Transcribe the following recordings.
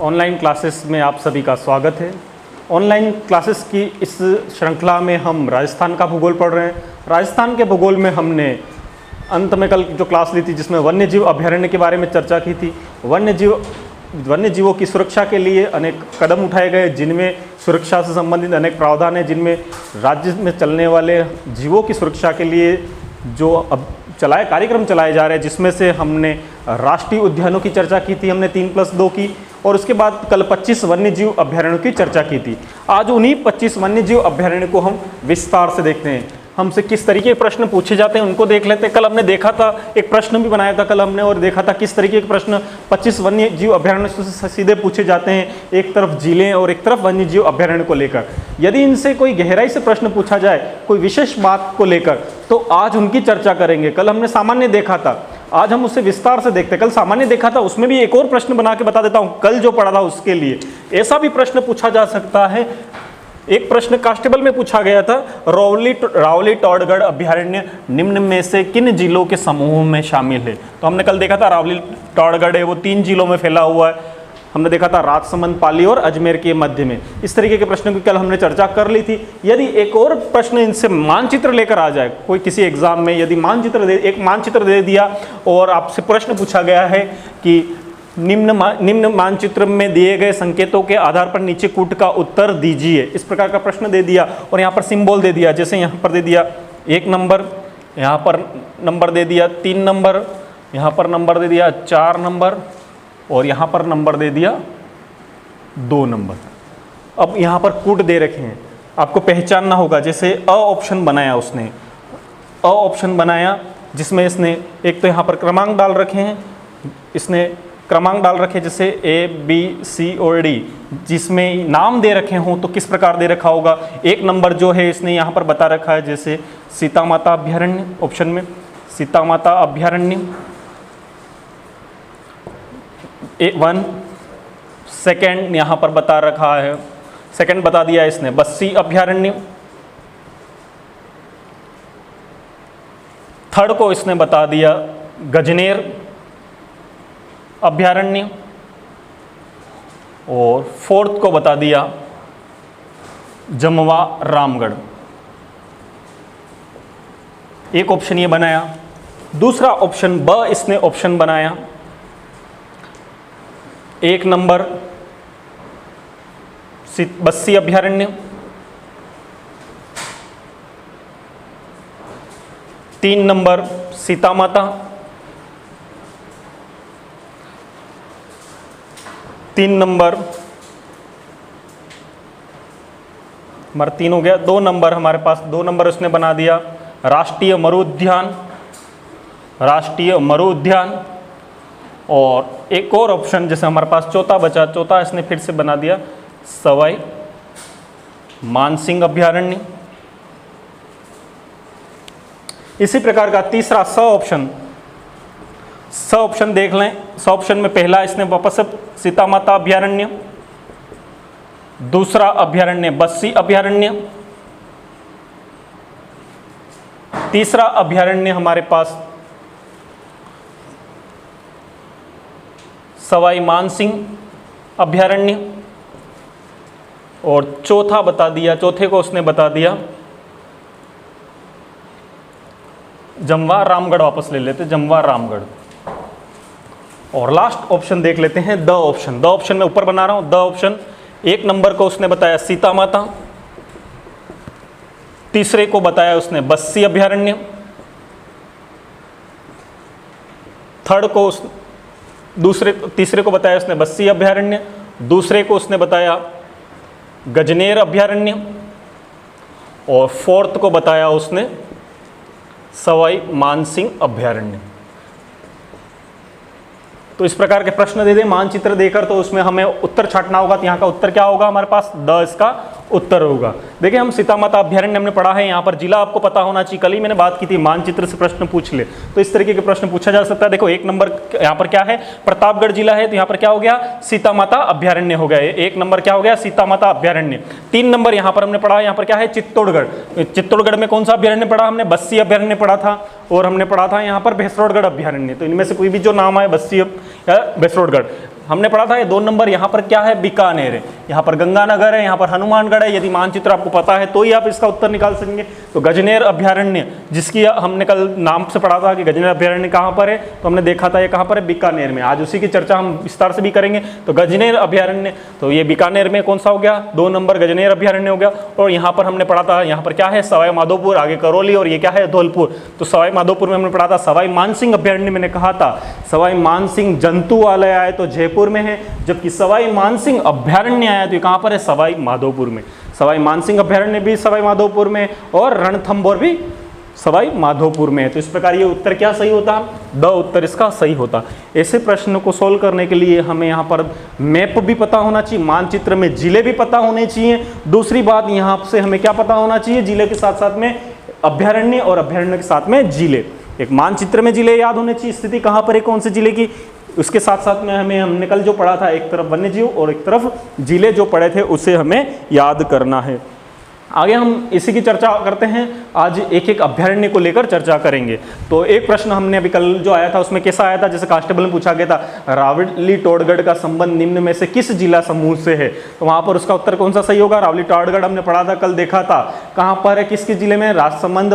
Online classes में आप सभी का स्वागत है। ऑनलाइन क्लासेस की इस श्रृंखला में हम राजस्थान का भूगोल पढ़ रहे हैं। राजस्थान के भूगोल में हमने अंत में कल जो क्लास ली थी जिसमें वन्यजीव अभयारण्य के बारे में चर्चा की थी। वन्यजीवों की सुरक्षा के लिए अनेक कदम उठाए गए, जिनमें सुरक्षा से संबंधित अनेक प्रावधान हैं, जिनमें राज्य में चलने वाले जीवों की सुरक्षा के लिए जो अब कार्यक्रम चलाए जा रहे हैं, जिसमें से हमने राष्ट्रीय उद्यानों की चर्चा की थी, हमने 3+2 की, और उसके बाद कल 25 वन्यजीव अभयारण्यों की चर्चा की थी। आज उन्हीं 25 वन्यजीव अभयारण्य को हम विस्तार से देखते हैं। हमसे किस तरीके के प्रश्न पूछे जाते हैं उनको देख लेते हैं। कल हमने देखा था, एक प्रश्न भी बनाया था कल हमने, और देखा था किस तरीके के प्रश्न 25 वन्यजीव अभयारण्य से सीधे पूछे जाते हैं, एक तरफ झीलें और एक तरफ वन्यजीव अभयारण्य को लेकर। यदि इनसे कोई गहराई से प्रश्न पूछा जाए कोई विशेष बात को लेकर, तो आज उनकी चर्चा करेंगे। कल हमने सामान्य देखा था, आज हम उससे विस्तार से देखते हैं। कल सामान्य देखा था, उसमें भी एक और प्रश्न बना के बता देता हूं, कल जो पढ़ा था उसके लिए ऐसा भी प्रश्न पूछा जा सकता है। एक प्रश्न कांस्टेबल में पूछा गया था, रावली टॉडगढ़ अभयारण्य निम्न में से किन जिलों के समूह में शामिल है। तो हमने कल देखा था रावली टॉडगढ़ है वो 3 जिलों में फैला हुआ है। हमने देखा था राजसमंद, पाली और अजमेर के मध्य में। इस तरीके के प्रश्नों की कल हमने चर्चा कर ली थी। यदि एक और प्रश्न इनसे मानचित्र लेकर आ जाए, कोई किसी एग्जाम में यदि एक मानचित्र दे दिया और आपसे प्रश्न पूछा गया है कि निम्न मानचित्र में दिए गए संकेतों के आधार पर नीचे कूट का उत्तर दीजिए, इस प्रकार का प्रश्न दे दिया और यहाँ पर सिंबल दे दिया, जैसे यहाँ पर दे दिया 1 नंबर, यहाँ पर नंबर दे दिया 3 नंबर, यहाँ पर नंबर दे दिया 4 नंबर और यहाँ पर नंबर दे दिया 2 नंबर। अब यहाँ पर कूट दे रखे हैं, आपको पहचानना होगा। जैसे अ ऑप्शन बनाया उसने, अ ऑप्शन बनाया जिसमें इसने एक तो यहाँ पर क्रमांक डाल रखे हैं, इसने क्रमांक डाल रखे जैसे A, B, C और D, जिसमें नाम दे रखे हों तो किस प्रकार दे रखा होगा। 1 नंबर जो है इसने यहाँ पर बता रखा है, जैसे सीता माता अभयारण्य, ऑप्शन में सीता माता अभयारण्य 1। सेकेंड यहाँ पर बता रखा है, सेकेंड बता दिया इसने बस्सी अभयारण्य। थर्ड को इसने बता दिया गजनेर अभयारण्य और फोर्थ को बता दिया जमवा रामगढ़। एक ऑप्शन ये बनाया। दूसरा ऑप्शन ब इसने ऑप्शन बनाया, 1 नंबर बस्सी अभयारण्य, 3 नंबर सीता माता, 3 नंबर हमारा 3 हो गया। 2 नंबर हमारे पास 2 नंबर उसने बना दिया राष्ट्रीय मरु उद्यान। और एक और ऑप्शन जैसे हमारे पास चौथा बचा, चौथा इसने फिर से बना दिया सवाई मानसिंह अभयारण्य। इसी प्रकार का तीसरा स ऑप्शन देख लें। स ऑप्शन में पहला इसने वापस सीता माता अभयारण्य, दूसरा अभयारण्य बस्सी अभयारण्य, तीसरा अभयारण्य हमारे पास सवाई मानसिंह अभयारण्य और चौथा बता दिया, चौथे को उसने बता दिया जमवा रामगढ़। वापस ले लेते जमवा रामगढ़। और लास्ट ऑप्शन देख लेते हैं द ऑप्शन। द ऑप्शन में ऊपर बना रहा हूं। द ऑप्शन 1 नंबर को उसने बताया सीता माता, तीसरे को बताया उसने बस्सी अभयारण्य, तीसरे को बताया उसने बस्सी अभयारण्य, दूसरे को उसने बताया गजनेर अभयारण्य और फोर्थ को बताया उसने सवाई मानसिंह अभयारण्य। तो इस प्रकार के प्रश्न दे दे मानचित्र देकर, तो उसमें हमें उत्तर छाटना होगा। तो यहाँ का उत्तर क्या होगा हमारे पास, द इसका उत्तर होगा। देखिए हम सीता माता अभयारण्य हमने पढ़ा है, यहाँ पर जिला आपको पता होना चाहिए। कल ही मैंने बात की थी मानचित्र से प्रश्न पूछ ले, तो इस तरीके के प्रश्न पूछा जा सकता है। देखो 1 नंबर यहाँ पर क्या है, प्रतापगढ़ जिला है, तो यहाँ पर क्या हो गया, सीता माता अभयारण्य हो गया। 1 नंबर क्या हो गया, सीता माता अभयारण्य। 3 नंबर यहाँ पर हमने पढ़ा, यहाँ पर क्या है, चित्तौड़गढ़। चित्तौड़गढ़ में कौन सा अभयारण्य पढ़ा हमने, बस्सी अभयारण्य पढ़ा था, और हमने पढ़ा था यहाँ पर भैंसरोडगढ़ अभयारण्य। तो इनमें से कोई भी जो नाम आए, बस्सी भैंसरोडगढ़। हमने पढ़ा था ये 2 नंबर यहाँ पर क्या है, बीकानेर है, यहाँ पर गंगानगर है, यहाँ पर हनुमानगढ़ है। यदि मानचित्र आपको पता है तो ही आप इसका उत्तर निकाल सकेंगे। तो गजनेर अभ्यारण्य, जिसकी हमने कल नाम से पढ़ा था कि गजनेर अभ्यारण्य कहाँ पर है, तो हमने देखा था ये कहाँ पर है, बीकानेर में। आज उसी की चर्चा हम विस्तार से भी करेंगे। तो गजनेर अभ्यारण्य, तो ये बीकानेर में कौन सा हो गया, 2 नंबर गजनेर अभ्यारण्य हो गया। और यहाँ पर हमने पढ़ा था, यहाँ पर क्या है, सवाई माधोपुर, आगे करौली, और ये क्या है, धौलपुर। तो सवाई माधोपुर में हमने पढ़ा था सवाई मानसिंह अभ्यारण्य, मैंने कहा था सवाई मानसिंह जंतुआलय आए तो जयपुर में है, जबकि सवाई मानसिंह अभ्यारण्य आया तो ये कहाँ पर है, सवाई माधोपुर में। सवाई मानसिंह अभ्यारण्य भी सवाई माधोपुर में और रणथंभौर भी सवाई माधोपुर में है। तो इस प्रकार ये उत्तर क्या सही होता, द उत्तर इसका सही होता। ऐसे प्रश्न को सोल्व करने के लिए हमें यहाँ पर मैप भी पता होना चाहिए, मानचित्र में जिले भी पता होने चाहिए। दूसरी बात यहाँ से हमें क्या पता होना चाहिए, जिले के साथ साथ में अभ्यारण्य और अभ्यारण्य के साथ में जिले। एक मानचित्र में जिले याद होने चाहिए, स्थिति कहाँ पर है कौन से जिले की। उसके साथ साथ में हमने कल जो पढ़ा था, एक तरफ वन्य जीव और एक तरफ जिले जो पढ़े थे उसे हमें याद करना है। आगे हम इसी की चर्चा करते हैं। आज एक एक अभ्यारण्य को लेकर चर्चा करेंगे। तो एक प्रश्न हमने अभी कल जो आया था उसमें कैसा आया था, जैसे कांस्टेबल में पूछा गया था, रावली टोडगढ़ का संबंध निम्न में से किस जिला समूह से है। तो वहां पर उसका उत्तर कौन सा सही होगा, रावली टोडगढ़ हमने पढ़ा था, कल देखा था। कहाँ पर है, किसके जिले में, राजसमंद,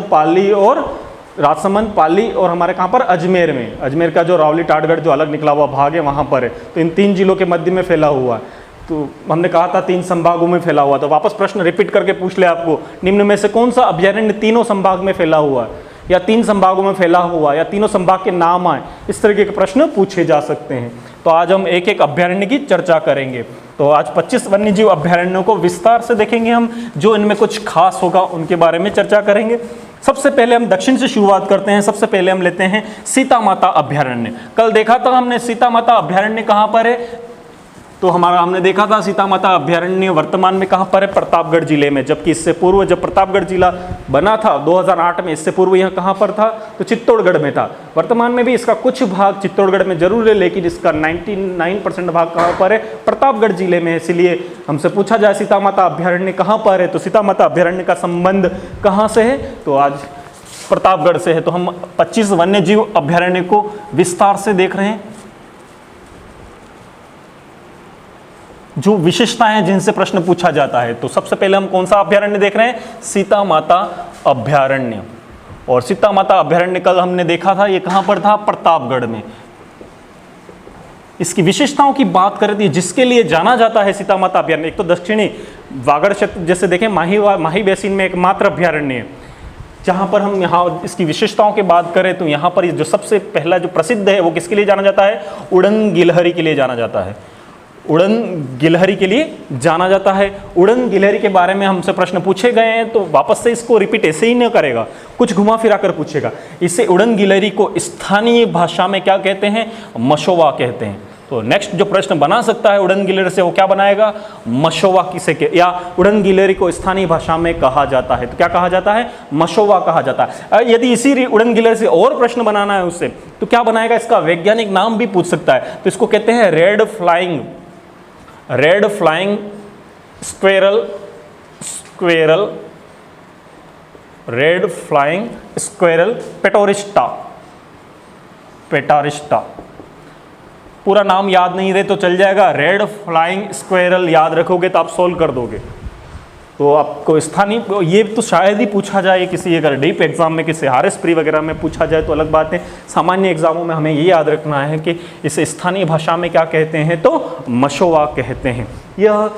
पाली और हमारे कहाँ पर, अजमेर में। अजमेर का जो रावली टाटगढ़ जो अलग निकला हुआ भाग है वहाँ पर है। तो इन 3 जिलों के मध्य में फैला हुआ है। तो हमने कहा था 3 संभागों में फैला हुआ। तो वापस प्रश्न रिपीट करके पूछ ले आपको, निम्न में से कौन सा अभ्यारण्य तीनों संभाग में फैला हुआ है, या 3 संभागों में फैला हुआ, या तीनों संभाग के नाम आए, इस तरीके के प्रश्न पूछे जा सकते हैं। तो आज हम एक एक अभ्यारण्य की चर्चा करेंगे। तो आज 25 वन्यजीव अभ्यारण्यों को विस्तार से देखेंगे हम, जो इनमें कुछ खास होगा उनके बारे में चर्चा करेंगे। सबसे पहले हम दक्षिण से शुरुआत करते हैं। सबसे पहले हम लेते हैं सीता माता अभ्यारण्य। कल देखा था हमने सीता माता अभ्यारण्य कहाँ पर है, तो हमने देखा था सीता माता अभ्यारण्य वर्तमान में कहाँ पर है, प्रतापगढ़ जिले में। जबकि इससे पूर्व जब प्रतापगढ़ जिला बना था 2008 में, इससे पूर्व यह कहाँ पर था, तो चित्तौड़गढ़ में था। वर्तमान में भी इसका कुछ भाग चित्तौड़गढ़ में जरूर है, लेकिन इसका 99% भाग कहाँ पर है, प्रतापगढ़ जिले में है। इसलिए हमसे पूछा जाए सीता माता अभ्यारण्य कहाँ पर है, तो सीता माता अभ्यारण्य का संबंध कहाँ से है, तो आज प्रतापगढ़ से है। तो हम 25 वन्यजीव अभ्यारण्य को विस्तार से देख रहे हैं। जो विशेषताएं हैं जिनसे प्रश्न पूछा जाता है, तो सबसे पहले हम कौन सा अभ्यारण्य देख रहे हैं, सीता माता अभ्यारण्य। और सीता माता अभ्यारण्य कल हमने देखा था, ये कहां पर था, प्रतापगढ़ में। इसकी विशेषताओं की बात करें तो जिसके लिए जाना जाता है सीता माता अभ्यारण्य, एक तो दक्षिणी वागड़ क्षेत्र, जैसे देखें माही बेसिन में एकमात्र अभ्यारण्य है जहां पर हम यहाँ इसकी विशेषताओं की बात करें तो यहाँ पर जो सबसे पहला जो प्रसिद्ध है वो किसके लिए जाना जाता है, उड़न गिलहरी के लिए जाना जाता है। उड़न गिलहरी के लिए जाना जाता है। उड़न गिलहरी के बारे में हमसे प्रश्न पूछे गए हैं, तो वापस से इसको रिपीट ऐसे ही नहीं करेगा, कुछ घुमा फिरा कर पूछेगा। इसे उड़न गिलहरी को स्थानीय भाषा में क्या कहते हैं, मशोवा कहते हैं। तो नेक्स्ट जो प्रश्न बना सकता है उड़न गिलहरी से, वो क्या बनाएगा, मशोवा किसे या उड़न गिलहरी को स्थानीय भाषा में कहा जाता है, तो क्या कहा जाता है, मशोवा कहा जाता है। यदि इसी उड़न गिलहरी से और प्रश्न बनाना है उससे, तो क्या बनाएगा, इसका वैज्ञानिक नाम भी पूछ सकता है। तो इसको कहते हैं रेड फ्लाइंग स्क्वेरल पेटारिस्टा। पूरा नाम याद नहीं रहे तो चल जाएगा, रेड फ्लाइंग स्क्वेरल याद रखोगे तो आप सोल्व कर दोगे। तो आपको स्थानीय, ये तो शायद ही पूछा जाए किसी अगर डीप एग्जाम में, किसी RS प्री वगैरह में पूछा जाए तो अलग बात है। सामान्य एग्जामों में हमें ये याद रखना है कि इसे स्थानीय भाषा में क्या कहते हैं, तो मशोवा कहते हैं। यह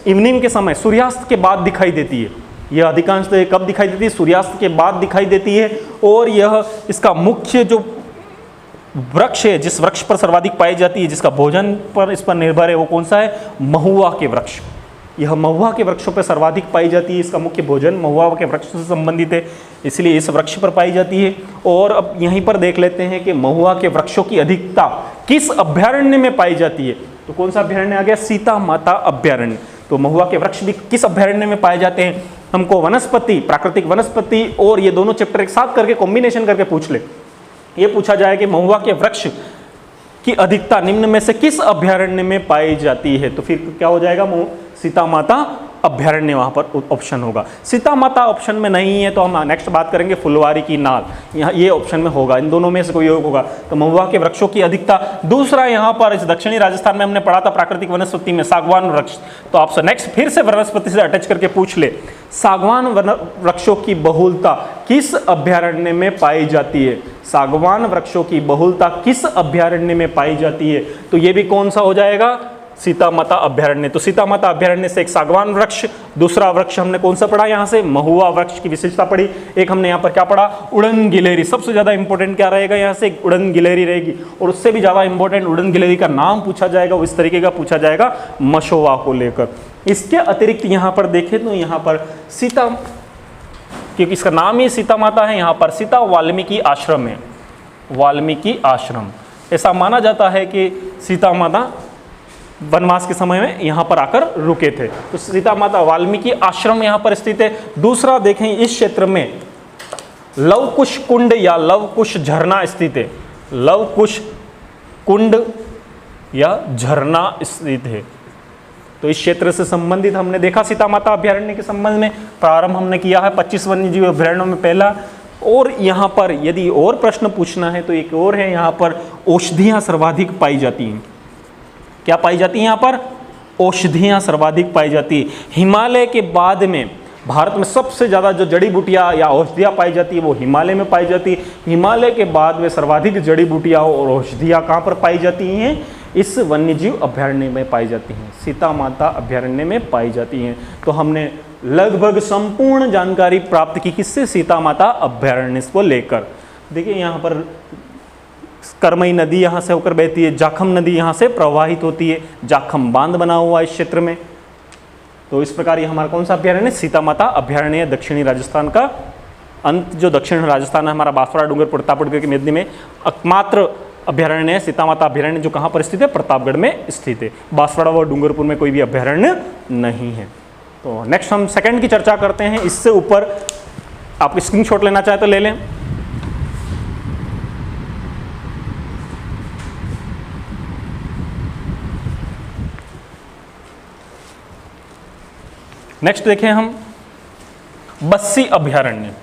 इवनिंग के समय सूर्यास्त के बाद दिखाई देती है। यह अधिकांश कब दिखाई देती है, सूर्यास्त के बाद दिखाई देती है। और यह इसका मुख्य जो वृक्ष है, जिस वृक्ष पर सर्वाधिक पाई जाती है, जिसका भोजन पर इस पर निर्भर है, वो कौन सा है, महुआ के वृक्ष। यह महुआ के वृक्षों पर सर्वाधिक पाई जाती है। इसका मुख्य भोजन महुआ के वृक्ष से संबंधित है, इसलिए इस वृक्ष पर पाई जाती है। और अब यहीं पर देख लेते हैं कि महुआ के वृक्षों की अधिकता किस अभ्यारण्य में पाई जाती है, तो कौन सा अभ्यारण्य आ गया, सीता माता अभ्यारण्य। तो महुआ के वृक्ष भी किस अभ्यारण्य में पाए जाते हैं, हमको वनस्पति, प्राकृतिक वनस्पति और ये दोनों चैप्टर एक साथ करके कॉम्बिनेशन करके पूछ ले। ये पूछा जाए कि महुआ के वृक्ष की अधिकता निम्न में से किस अभ्यारण्य में पाई जाती है, तो फिर क्या हो जाएगा, सीता माता अभ्यारण्य वहाँ पर ऑप्शन होगा। सीता माता ऑप्शन में नहीं है तो हम नेक्स्ट बात करेंगे फुलवारी की नाल, यहाँ ये ऑप्शन में होगा, इन दोनों में से कोई एक होगा। तो महुआ के वृक्षों की अधिकता। दूसरा यहाँ पर इस दक्षिणी राजस्थान में हमने पढ़ा था प्राकृतिक वनस्पति में सागवान वृक्ष, तो आपसे नेक्स्ट फिर से वनस्पति से अटैच करके पूछ ले, सागवान वृक्षों की बहुलता किस अभ्यारण्य में पाई जाती है? सागवान वृक्षों की बहुलता किस अभ्यारण्य में पाई जाती है? तो ये भी कौन सा हो जाएगा? सीता माता अभ्यारण्य। तो सीता माता अभ्यारण्य से एक सागवान वृक्ष, दूसरा वृक्ष हमने कौन सा पढ़ा यहाँ से? महुआ वृक्ष की विशेषता पढ़ी। एक हमने यहाँ पर क्या पढ़ा? उड़न गिलहरी। सबसे ज्यादा इंपॉर्टेंट क्या रहेगा यहाँ से? उड़न गिलहरी रहेगी। और उससे भी ज्यादा इंपॉर्टेंट उड़न गिलहरी का नाम पूछा जाएगा, वो इस तरीके का पूछा जाएगा मशोवा को लेकर। इसके अतिरिक्त यहाँ पर देखें तो यहाँ पर सीता, क्योंकि इसका नाम ही सीता माता है, यहाँ पर सीता वाल्मीकि आश्रम है, वाल्मीकि आश्रम। ऐसा माना जाता है कि सीता माता वनवास के समय में यहाँ पर आकर रुके थे। तो सीता माता वाल्मीकि आश्रम यहाँ पर स्थित है। दूसरा देखें, इस क्षेत्र में लवकुश कुंड या लवकुश झरना स्थित है, लवकुश कुंड या झरना स्थित है। तो इस क्षेत्र से संबंधित हमने देखा सीता माता अभ्यारण्य के संबंध में प्रारंभ हमने किया है 25 वन्यजीव अभ्यारण्यों में पहला। और यहाँ पर यदि और प्रश्न पूछना है तो एक और है, यहाँ पर औषधियाँ सर्वाधिक पाई जाती हैं। क्या पाई जाती है यहाँ पर? औषधियाँ सर्वाधिक पाई जाती है। हिमालय के बाद में भारत में सबसे ज़्यादा जो जड़ी बूटियाँ या औषधियाँ पाई जाती है वो हिमालय में पाई जाती है। हिमालय के बाद में सर्वाधिक जड़ी बूटियाँ और औषधियाँ कहाँ पर पाई जाती हैं? इस वन्यजीव अभ्यारण्य में पाई जाती हैं, सीता माता अभ्यारण्य में पाई जाती हैं। तो हमने लगभग संपूर्ण जानकारी प्राप्त की किससे? सीता माता अभ्यारण्य को लेकर। देखिए यहाँ पर करमई नदी यहाँ से होकर बहती है, जाखम नदी यहाँ से प्रवाहित होती है, जाखम बांध बना हुआ है इस क्षेत्र में। तो इस प्रकार ये हमारा कौन सा अभ्यारण्य? सीता माता अभ्यारण्य, दक्षिणी राजस्थान का अंत जो दक्षिण राजस्थान है हमारा बांसवाड़ा डूंगर प्रतापगढ़ की मध्य में एकमात्र अभ्यारण्य है सीता माता अभ्यारण्य, जो कहाँ पर स्थित है? प्रतापगढ़ में स्थित है। बांसवाड़ा व डूंगरपुर में कोई भी अभ्यारण्य नहीं है। तो नेक्स्ट हम सेकंड की चर्चा करते हैं। इससे ऊपर आप स्क्रीनशॉट लेना चाहे तो ले लें। नेक्स्ट देखें हम बस्सी अभ्यारण्य।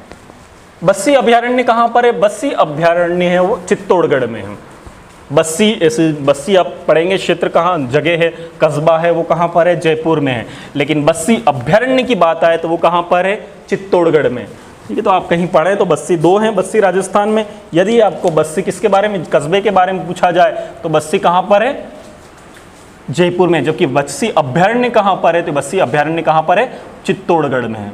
बस्सी अभ्यारण्य कहाँ पर है? बस्सी अभ्यारण्य है वो चित्तौड़गढ़ में है। बस्सी, ऐसे बस्सी आप पढ़ेंगे क्षेत्र कहाँ जगह है, कस्बा है, वो कहाँ पर है? जयपुर में है। लेकिन बस्सी अभ्यारण्य की बात आए तो वो कहाँ पर है? चित्तौड़गढ़ में। ठीक है, तो आप कहीं पढ़े तो बस्सी दो हैं, बस्सी राजस्थान में। यदि आपको बस्सी किसके बारे में, कस्बे के बारे में पूछा जाए तो बस्सी कहाँ पर है? जयपुर में। जबकि बस्सी अभ्यारण्य कहाँ पर है? तो बस्सी अभ्यारण्य कहाँ पर है? चित्तौड़गढ़ में है।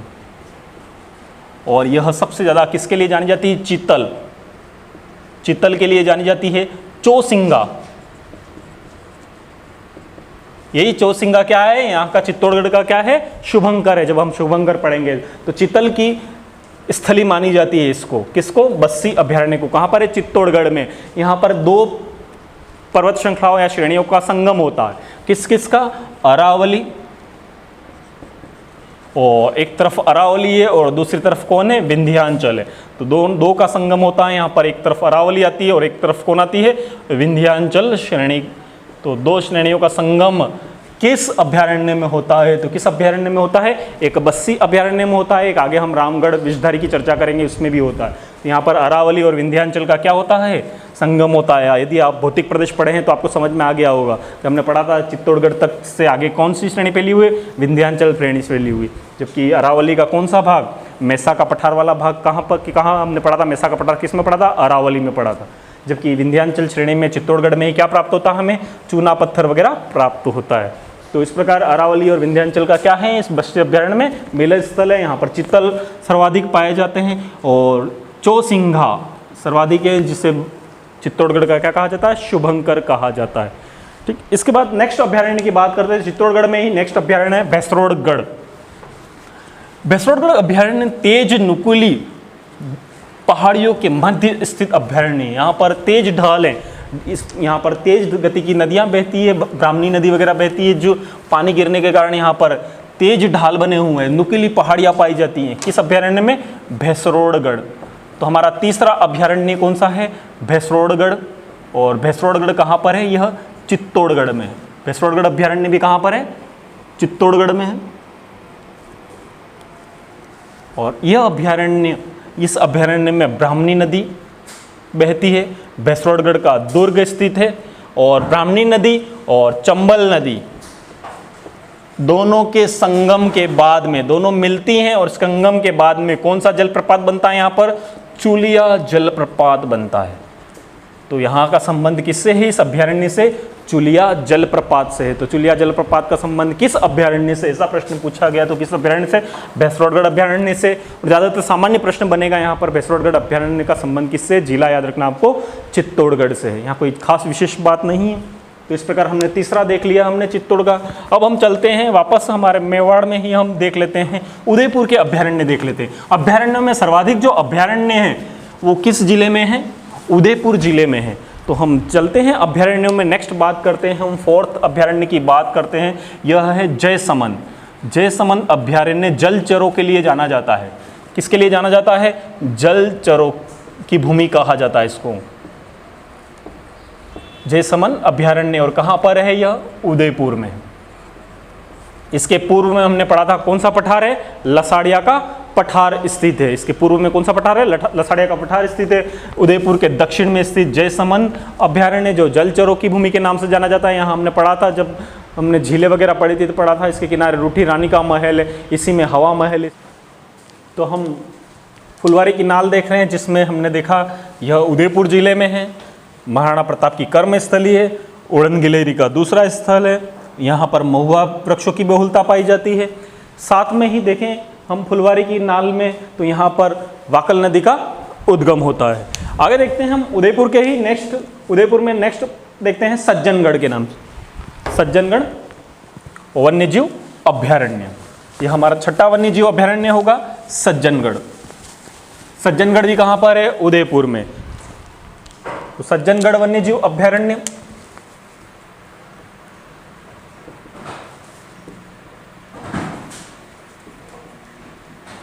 और यह सबसे ज़्यादा किसके लिए जानी जाती है? चीतल, चीतल के लिए जानी जाती है। चौसिंगा, यही चौसिंगा क्या है? यहाँ का चित्तौड़गढ़ का क्या है? शुभंकर है। जब हम शुभंकर पढ़ेंगे तो चीतल की स्थली मानी जाती है इसको, किसको? बस्सी अभ्यारण्य को। कहाँ पर है? चित्तौड़गढ़ में। यहाँ पर दो पर्वत श्रृंखलाओं या श्रेणियों का संगम होता है। किस किस का? अरावली, और एक तरफ अरावली है और दूसरी तरफ कौन है? विंध्याचल है। तो दो का संगम होता है यहाँ पर, एक तरफ अरावली आती है और एक तरफ कौन आती है? विंध्याचल श्रेणी। तो दो श्रेणियों का संगम किस अभ्यारण्य में होता है? तो किस अभ्यारण्य में होता है? एक बस्सी अभ्यारण्य में होता है, एक आगे हम रामगढ़ विषधारी की चर्चा करेंगे उसमें भी होता है। तो यहाँ पर अरावली और विंध्याचल का क्या होता है? संगम होता है। यदि आप भौतिक प्रदेश पढ़े हैं तो आपको समझ में आ गया होगा कि हमने पढ़ा था चित्तौड़गढ़ तक से आगे कौन सी श्रेणी फैली हुई? विंध्याचल श्रेणी फैली हुई। जबकि अरावली का कौन सा भाग? मैसा का पठार वाला भाग। कहाँ पर, कहाँ हमने पढ़ा था? मैसा का पठार किस में पढ़ा था? अरावली में पढ़ा था। जबकि विंध्याचल श्रेणी में चित्तौड़गढ़ में क्या प्राप्त होता है? हमें चूना पत्थर वगैरह प्राप्त होता है। तो इस प्रकार अरावली और विंध्याचल का क्या है? इस बस्सी अभ्यारण्य में मिलन स्थल है। यहाँ पर चीतल सर्वाधिक पाए जाते हैं और चौसिंघा सर्वाधिक है, जिसे चित्तौड़गढ़ का क्या कहा जाता है? शुभंकर कहा जाता है। ठीक, इसके बाद नेक्स्ट अभ्यारण्य की बात करते हैं। चित्तौड़गढ़ में ही नेक्स्ट अभ्यारण्य है भैंसरोडगढ़। भैंसरोडगढ़ अभ्यारण्य तेज नुकीली पहाड़ियों के मध्य स्थित अभ्यारण्य है। यहाँ पर तेज ढाल है, यहाँ पर तेज गति की नदियाँ बहती है, ब्राह्मणी नदी वगैरह बहती है, जो पानी गिरने के कारण यहाँ पर तेज ढाल बने हुए हैं, नुकीली पहाड़ियाँ पाई जाती हैं। किस अभ्यारण्य में? भैंसरोडगढ़। तो हमारा तीसरा अभ्यारण्य कौन सा है? भैंसरोडगढ़। और भैंसरोडगढ़ कहाँ पर है? यह चित्तौड़गढ़ में है। भैंसरोडगढ़ अभ्यारण्य भी कहाँ पर है? चित्तौड़गढ़ में है। और यह अभयारण्य, इस अभयारण्य में ब्राह्मणी नदी बहती है, भैंसरोडगढ़ का दुर्ग स्थित है, और ब्राह्मणी नदी और चंबल नदी दोनों के संगम के बाद में, दोनों मिलती हैं और संगम के बाद में कौन सा जलप्रपात बनता है यहाँ पर? चुलिया जलप्रपात बनता है। तो यहाँ का संबंध किससे है? इस अभयारण्य से, चुलिया जलप्रपात से है। तो चुलिया जलप्रपात का संबंध किस अभयारण्य से? ऐसा प्रश्न पूछा गया तो किस अभयारण्य से? भैंसरोडगढ़ अभयारण्य से। और ज़्यादातर सामान्य प्रश्न बनेगा यहाँ पर, भैंसरोडगढ़ अभयारण्य का संबंध किससे? जिला याद रखना आपको, चित्तौड़गढ़ से है। यहाँ कोई खास विशेष बात नहीं है। तो इस प्रकार हमने तीसरा देख लिया हमने चित्तौड़गढ़। अब हम चलते हैं वापस हमारे मेवाड़ में ही, हम देख लेते हैं उदयपुर के अभयारण्य देख लेते हैं। अभयारण्यों में सर्वाधिक जो अभयारण्य हैं वो किस जिले में है? उदयपुर जिले में है। तो हम चलते हैं अभयारण्यों में, नेक्स्ट बात करते हैं हम, फोर्थ अभयारण्य की बात करते हैं। यह है जयसमंद। जयसमंद अभयारण्य जलचरों के लिए जाना जाता है। किसके लिए जाना जाता है? जलचरों की भूमि कहा जाता है इसको, जयसमंद अभयारण्य। और कहाँ पर है यह? उदयपुर में। इसके पूर्व में हमने पढ़ा था कौन सा पठार है? लसाड़िया का पठार स्थित है। इसके पूर्व में कौन सा पठार है? लसाड़िया का पठार स्थित है। उदयपुर के दक्षिण में स्थित जयसमंद अभयारण्य जो जलचरों की भूमि के नाम से जाना जाता है। यहाँ हमने पढ़ा था, जब हमने झीलें वगैरह पढ़ी थी तो पढ़ा था इसके किनारे रूठी रानी का महल है, इसी में हवा महल है। तो हम फुलवारी की नाल देख रहे हैं जिसमें हमने देखा यह उदयपुर जिले में है। महाराणा प्रताप की कर्मस्थली है। उड़न गिलेरी का दूसरा स्थल है। यहाँ पर महुआ वृक्षों की बहुलता पाई जाती है। साथ में ही देखें हम फुलवारी की नाल में, तो यहाँ पर वाकल नदी का उद्गम होता है। आगे देखते हैं हम उदयपुर के ही नेक्स्ट, उदयपुर में नेक्स्ट देखते हैं सज्जनगढ़ के नाम से। सज्जनगढ़ वन्यजीव अभयारण्य, यह हमारा छठा वन्यजीव अभयारण्य होगा सज्जनगढ़। सज्जनगढ़ जी कहाँ पर है? उदयपुर में। तो सज्जनगढ़ वन्यजीव अभयारण्य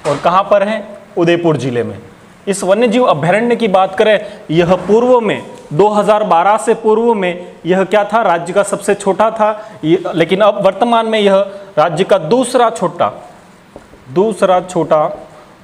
और कहाँ पर है? उदयपुर जिले में। इस वन्यजीव अभयारण्य की बात करें, यह पूर्व में 2012 से पूर्व में यह क्या था? राज्य का सबसे छोटा था, लेकिन अब वर्तमान में यह राज्य का दूसरा छोटा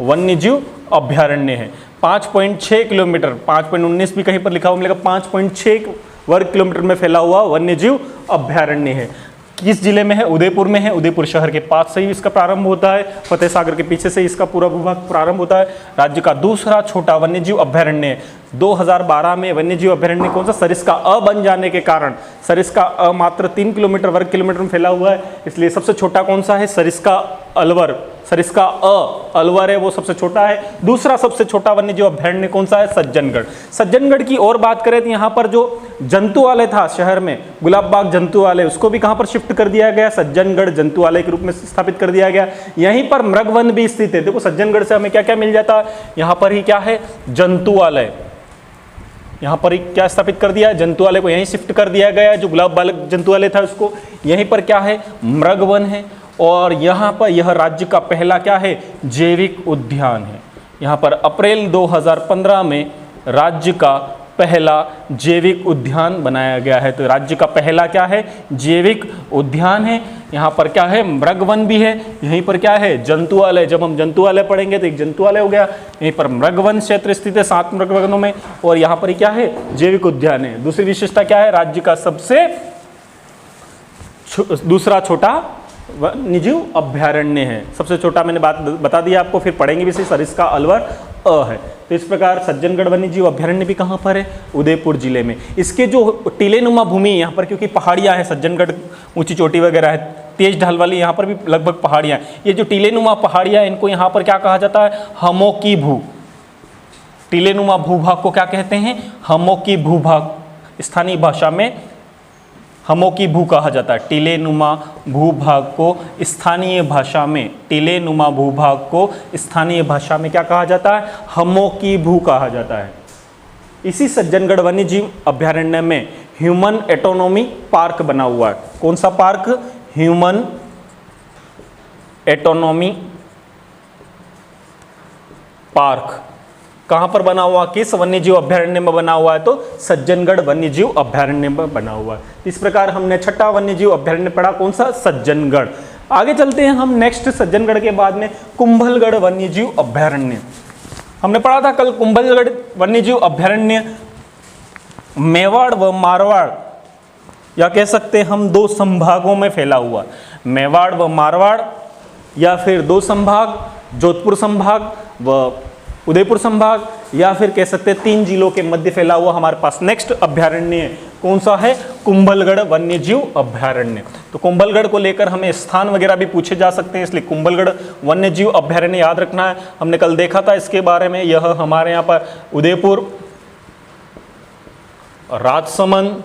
वन्यजीव अभयारण्य है। 5.6 किलोमीटर, 5.19 भी कहीं पर लिखा हुआ मिलेगा, 5.6 वर्ग किलोमीटर में फैला हुआ वन्यजीव अभयारण्य है। किस जिले में है? उदयपुर में है। उदयपुर शहर के पास से ही इसका प्रारंभ होता है, फतेह सागर के पीछे से इसका पूरा भूभाग प्रारंभ होता है। राज्य का दूसरा छोटा वन्यजीव अभयारण्य है। 2012 में वन्यजीव अभयारण्य कौन सा? सरिस्का अ बन जाने के कारण, सरिस्का अ मात्र 3 किलोमीटर वर्ग किलोमीटर में फैला हुआ है, इसलिए सबसे छोटा कौन सा है? सरिस्का अलवर। सरिस्का अ अलवर है, वो सबसे छोटा है। दूसरा सबसे छोटा वन्यजीव अभयारण्य कौन सा है? सज्जनगढ़। सज्जनगढ़ की और बात करें तो यहाँ पर जो जंतुआलय था शहर में, गुलाब बाग जंतुआलय, उसको भी कहाँ पर शिफ्ट कर दिया गया? सज्जनगढ़ जंतुआलय के रूप में स्थापित कर दिया गया। यहीं पर मृगवन भी स्थित है। देखो सज्जनगढ़ से हमें क्या क्या मिल जाता है? यहाँ पर ही क्या है? जंतुआलय। यहाँ पर क्या स्थापित कर दिया है? जंतुआलय को यहीं शिफ्ट कर दिया गया है। जो गुलाब बाग जंतुआलय था उसको, यहीं पर क्या है? मृगवन है। और यहाँ पर यह राज्य का पहला क्या है? जैविक उद्यान है। यहाँ पर अप्रैल 2015 में राज्य का पहला जैविक उद्यान बनाया गया है। तो राज्य का पहला क्या है? जैविक उद्यान है। यहाँ पर क्या है? मृगवन भी है। यहीं पर क्या है? जंतुआलय। जब हम जंतुआलय पढ़ेंगे तो एक जंतुआलय हो गया, यहीं पर मृगवन क्षेत्र स्थित है 7 मृगवनों में, और यहाँ पर क्या है? जैविक उद्यान है। दूसरी विशेषता क्या है? राज्य का सबसे दूसरा छोटा वन्यजीव अभयारण्य है। सबसे छोटा मैंने बात बता दिया आपको, फिर पढ़ेंगे भी, सरिस्का अलवर अ है। तो इस प्रकार सज्जनगढ़ वन्यजीव अभयारण्य भी कहाँ पर है? उदयपुर जिले में। इसके जो टीलेनुमा भूमि यहाँ पर, क्योंकि पहाड़ियाँ हैं, सज्जनगढ़ ऊंची चोटी वगैरह है, तेज ढाल वाली, यहाँ पर भी लगभग पहाड़ियाँ। ये जो टीलेनुमा पहाड़ियाँ, इनको यहाँ पर क्या कहा जाता है? हमोकी भू। टीलेनुमा भूभाग को क्या कहते हैं? हमोकी भूभाग। स्थानीय भाषा में हमोकी भू कहा जाता है। टीलेनुमा भूभाग को स्थानीय भाषा में, टीलेनुमा भूभाग को स्थानीय भाषा में क्या कहा जाता है? हमोकी भू कहा जाता है। इसी सज्जनगढ़ वन्यजीव अभयारण्य में ह्यूमन एटोनॉमी पार्क बना हुआ है। कौन सा पार्क? Human autonomy park. कहाँ पर बना हुआ? किस वन्यजीव अभयारण्य में बना हुआ है? तो सज्जनगढ़ वन्यजीव अभयारण्य में बना हुआ है। इस प्रकार हमने छठा वन्यजीव अभयारण्य पढ़ा, कौन सा? सज्जनगढ़। आगे चलते हैं हम नेक्स्ट सज्जनगढ़ के बाद में कुंभलगढ़ वन्यजीव अभयारण्य। हमने पढ़ा था कल कुंभलगढ़ वन्यजीव अभयारण्य मेवाड़ व मारवाड़ या कह सकते हैं हम दो संभागों में फैला हुआ, मेवाड़ व मारवाड़ या फिर दो संभाग, जोधपुर संभाग व उदयपुर संभाग, या फिर कह सकते हैं 3 जिलों के मध्य फैला हुआ हमारे पास नेक्स्ट अभयारण्य कौन सा है, कुंभलगढ़ वन्यजीव अभयारण्य। तो कुंभलगढ़ को लेकर हमें स्थान वगैरह भी पूछे जा सकते हैं, इसलिए कुंभलगढ़ वन्यजीव अभयारण्य याद रखना है। हमने कल देखा था इसके बारे में, यह हमारे यहाँ पर उदयपुर, राजसमंद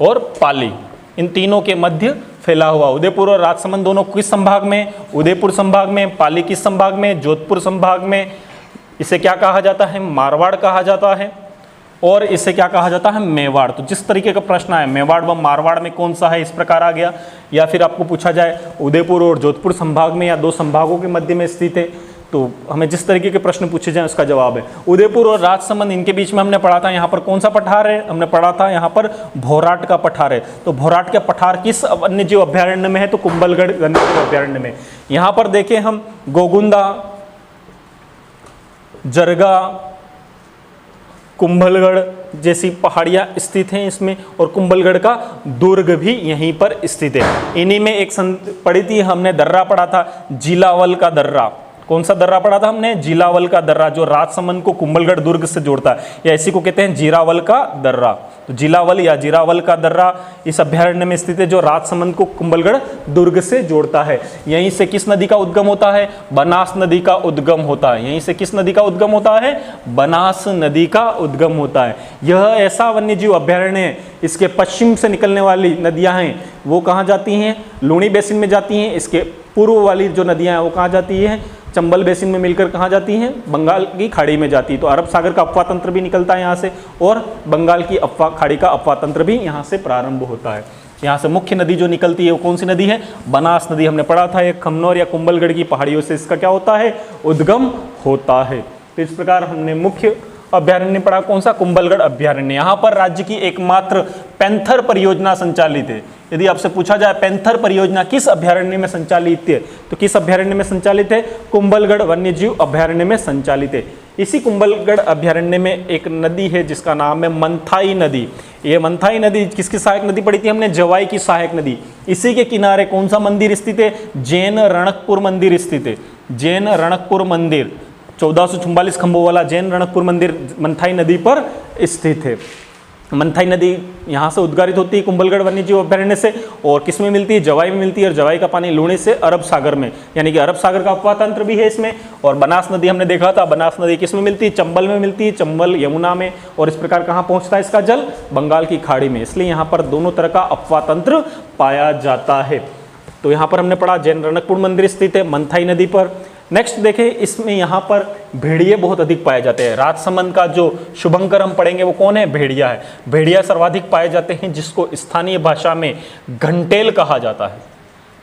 और पाली, इन तीनों के मध्य फैला हुआ। उदयपुर और राजसमंद दोनों किस संभाग में, उदयपुर संभाग में, पाली किस संभाग में, जोधपुर संभाग में। इसे क्या कहा जाता है, मारवाड़ कहा जाता है, और इसे क्या कहा जाता है, मेवाड़। तो जिस तरीके का प्रश्न है मेवाड़ व मारवाड़ में कौन सा है, इस प्रकार आ गया। या फिर आपको पूछा जाए उदयपुर और जोधपुर संभाग में या दो संभागों के मध्य में स्थित है, तो हमें जिस तरीके के प्रश्न पूछे जाएं उसका जवाब है। उदयपुर और राजसमंद इनके बीच में हमने पढ़ा था, यहाँ पर कौन सा पठार है, हमने पढ़ा था यहाँ पर भोराट का पठार है। तो भोराट का पठार किस वन्यजीव अभयारण्य में है, तो कुंभलगढ़ वन्यजीव अभयारण्य में। यहाँ पर देखें हम गोगुंदा, जरगा, कुंभलगढ़ जैसी पहाड़ियाँ स्थित हैं इसमें, और कुंभलगढ़ का दुर्ग भी यहीं पर स्थित है। इन्हीं में एक पढ़ी थी हमने, दर्रा पढ़ा था, जिलावल का दर्रा। कौन सा दर्रा पढ़ा था हमने, जिलावल का दर्रा, जो राजसमंद को कुंभलगढ़ दुर्ग से जोड़ता है, या इसी को कहते हैं जीरावल का दर्रा। तो जिलावल या जीरावल का दर्रा इस अभयारण्य में स्थित है, जो राजसमंद को कुंभलगढ़ दुर्ग से जोड़ता है। यहीं से किस नदी का उद्गम होता है, बनास नदी का उद्गम होता है। यहीं से किस नदी का उद्गम होता है, बनास नदी का उद्गम होता है। यह ऐसा वन्यजीव अभयारण्य है, इसके पश्चिम से निकलने वाली नदियां हैं वो कहाँ जाती हैं, लूणी बेसिन में जाती हैं। इसके पूर्व वाली जो नदियां हैं वो कहाँ जाती हैं, चंबल बेसिन में मिलकर कहाँ जाती हैं, बंगाल की खाड़ी में जाती है। तो अरब सागर का अपवाह तंत्र भी निकलता है यहाँ से, और बंगाल की खाड़ी का अपवाह तंत्र भी यहाँ से प्रारंभ होता है। यहाँ से मुख्य नदी जो निकलती है वो कौन सी नदी है, बनास नदी। हमने पढ़ा था, एक खमनौर या कुंभलगढ़ की पहाड़ियों से इसका क्या होता है, उद्गम होता है। तो इस प्रकार हमने मुख्य अभयारण्य पढ़ा, कौन सा, कुंभलगढ़ अभयारण्य। यहाँ पर राज्य की एकमात्र पैंथर परियोजना संचालित है। यदि आपसे पूछा जाए पैंथर परियोजना किस अभयारण्य में संचालित है, तो किस अभयारण्य में संचालित है, कुंभलगढ़ वन्यजीव अभयारण्य में संचालित है। इसी कुंभलगढ़ अभयारण्य में एक नदी है जिसका नाम है मंथाई नदी। ये मंथाई नदी किसकी सहायक नदी पड़ी थी हमने, जवाई की सहायक नदी। इसी के किनारे कौन सा मंदिर स्थित है, जैन रणकपुर मंदिर स्थित है। जैन रणकपुर मंदिर 1444 खंभों वाला जैन रणकपुर मंदिर मंथाई नदी पर स्थित है। मंथाई नदी यहाँ से उद्गारित होती है कुंभलगढ़ वन्यजीव अभयारण्य से, और किस में मिलती है, जवाई में मिलती है, और जवाई का पानी लूणी से अरब सागर में, यानी कि अरब सागर का अपवाह तंत्र भी है इसमें। और बनास नदी हमने देखा था, बनास नदी किस में मिलती है, चंबल में मिलती है, चंबल यमुना में, और इस प्रकार कहाँ पहुँचता है इसका जल, बंगाल की खाड़ी में। इसलिए यहाँ पर दोनों तरह का अपवाह तंत्र पाया जाता है। तो यहाँ पर हमने पढ़ा जैन रणकपुर मंदिर स्थित है मंथाई नदी पर। नेक्स्ट देखें, इसमें यहाँ पर भेड़िए बहुत अधिक पाए जाते हैं। राजसमंद का जो शुभंकर हम पढ़ेंगे वो कौन है, भेड़िया है। भेड़िया सर्वाधिक पाए जाते हैं, जिसको स्थानीय भाषा में घंटेल कहा जाता है।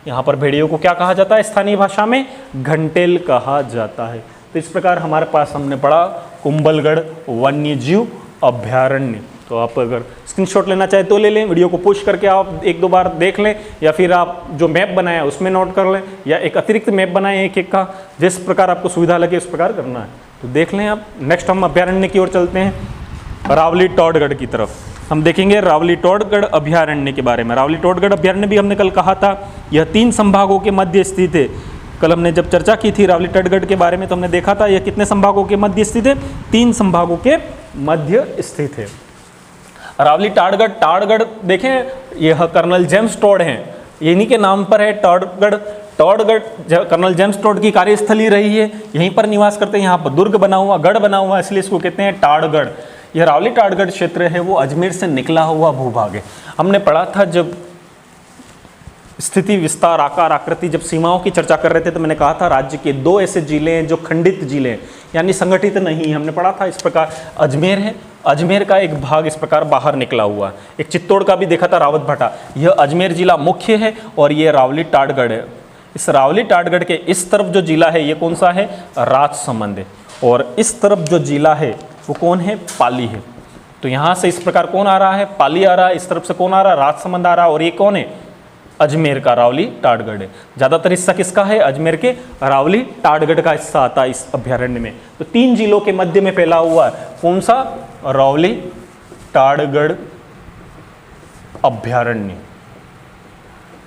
यहाँ पर भेड़ियों को क्या कहा जाता है, स्थानीय भाषा में घंटेल कहा जाता है। तो इस प्रकार हमारे पास हमने पढ़ा कुंभलगढ़ वन्यजीव अभयारण्य। तो आप अगर स्क्रीनशॉट लेना चाहे तो ले लें, वीडियो को पुश करके आप 1-2 बार देख लें, या फिर आप जो मैप बनाया उसमें नोट कर लें, या एक अतिरिक्त मैप बनाएं एक का, जिस प्रकार आपको सुविधा लगे उस प्रकार करना है तो देख लें आप। नेक्स्ट हम अभयारण्य की ओर चलते हैं, रावली टॉडगढ़ की तरफ। हम देखेंगे रावली टॉडगढ़ अभयारण्य के बारे में। रावली टॉडगढ़ अभयारण्य भी हमने कल कहा था, यह 3 संभागों के मध्य स्थित है। कल हमने जब चर्चा की थी रावली टॉडगढ़ के बारे में तो हमने देखा था यह कितने संभागों के मध्य स्थित है, 3 संभागों के मध्य स्थित है। रावली टाड़गढ़ देखें, यह कर्नल जेम्स टॉड हैं, इन्हीं के नाम पर है Todgarh. Todgarh colonel James Tod की कार्यस्थली रही है, यहीं पर निवास करते हैं। यहाँ पर दुर्ग बना हुआ, गढ़ बना हुआ, इसलिए इसको कहते हैं टाड़गढ़। यह रावली टाड़गढ़ क्षेत्र है वो अजमेर से निकला हुआ भूभाग है। हमने पढ़ा था जब स्थिति, विस्तार, आकार, आकृति, जब सीमाओं की चर्चा कर रहे थे तो मैंने कहा था राज्य के 2 ऐसे जिले हैं जो खंडित जिले हैं, यानी संगठित नहीं। हमने पढ़ा था इस प्रकार अजमेर है, अजमेर का एक भाग इस प्रकार बाहर निकला हुआ है। एक चित्तौड़ का भी देखा था रावत भाटा। यह अजमेर जिला मुख्य है और ये रावली टाड़गढ़ है। इस रावली टाड़गढ़ के इस तरफ जो जिला है ये कौन सा है, राजसमंद है, और इस तरफ जो जिला है वो कौन है, पाली है। तो यहाँ से इस प्रकार कौन आ रहा है, पाली आ रहा है, इस तरफ से कौन आ रहा है, राजसमंद आ रहा है, और ये कौन है, अजमेर का रावली टाटगढ़ है। ज़्यादातर हिस्सा किसका है? अजमेर के रावली टाटगढ़ का हिस्सा आता है इस अभ्यारण्य में। तो 3 जिलों के मध्य में फैला हुआ है, कौन सा? रावली टाटगढ़ अभ्यारण्य।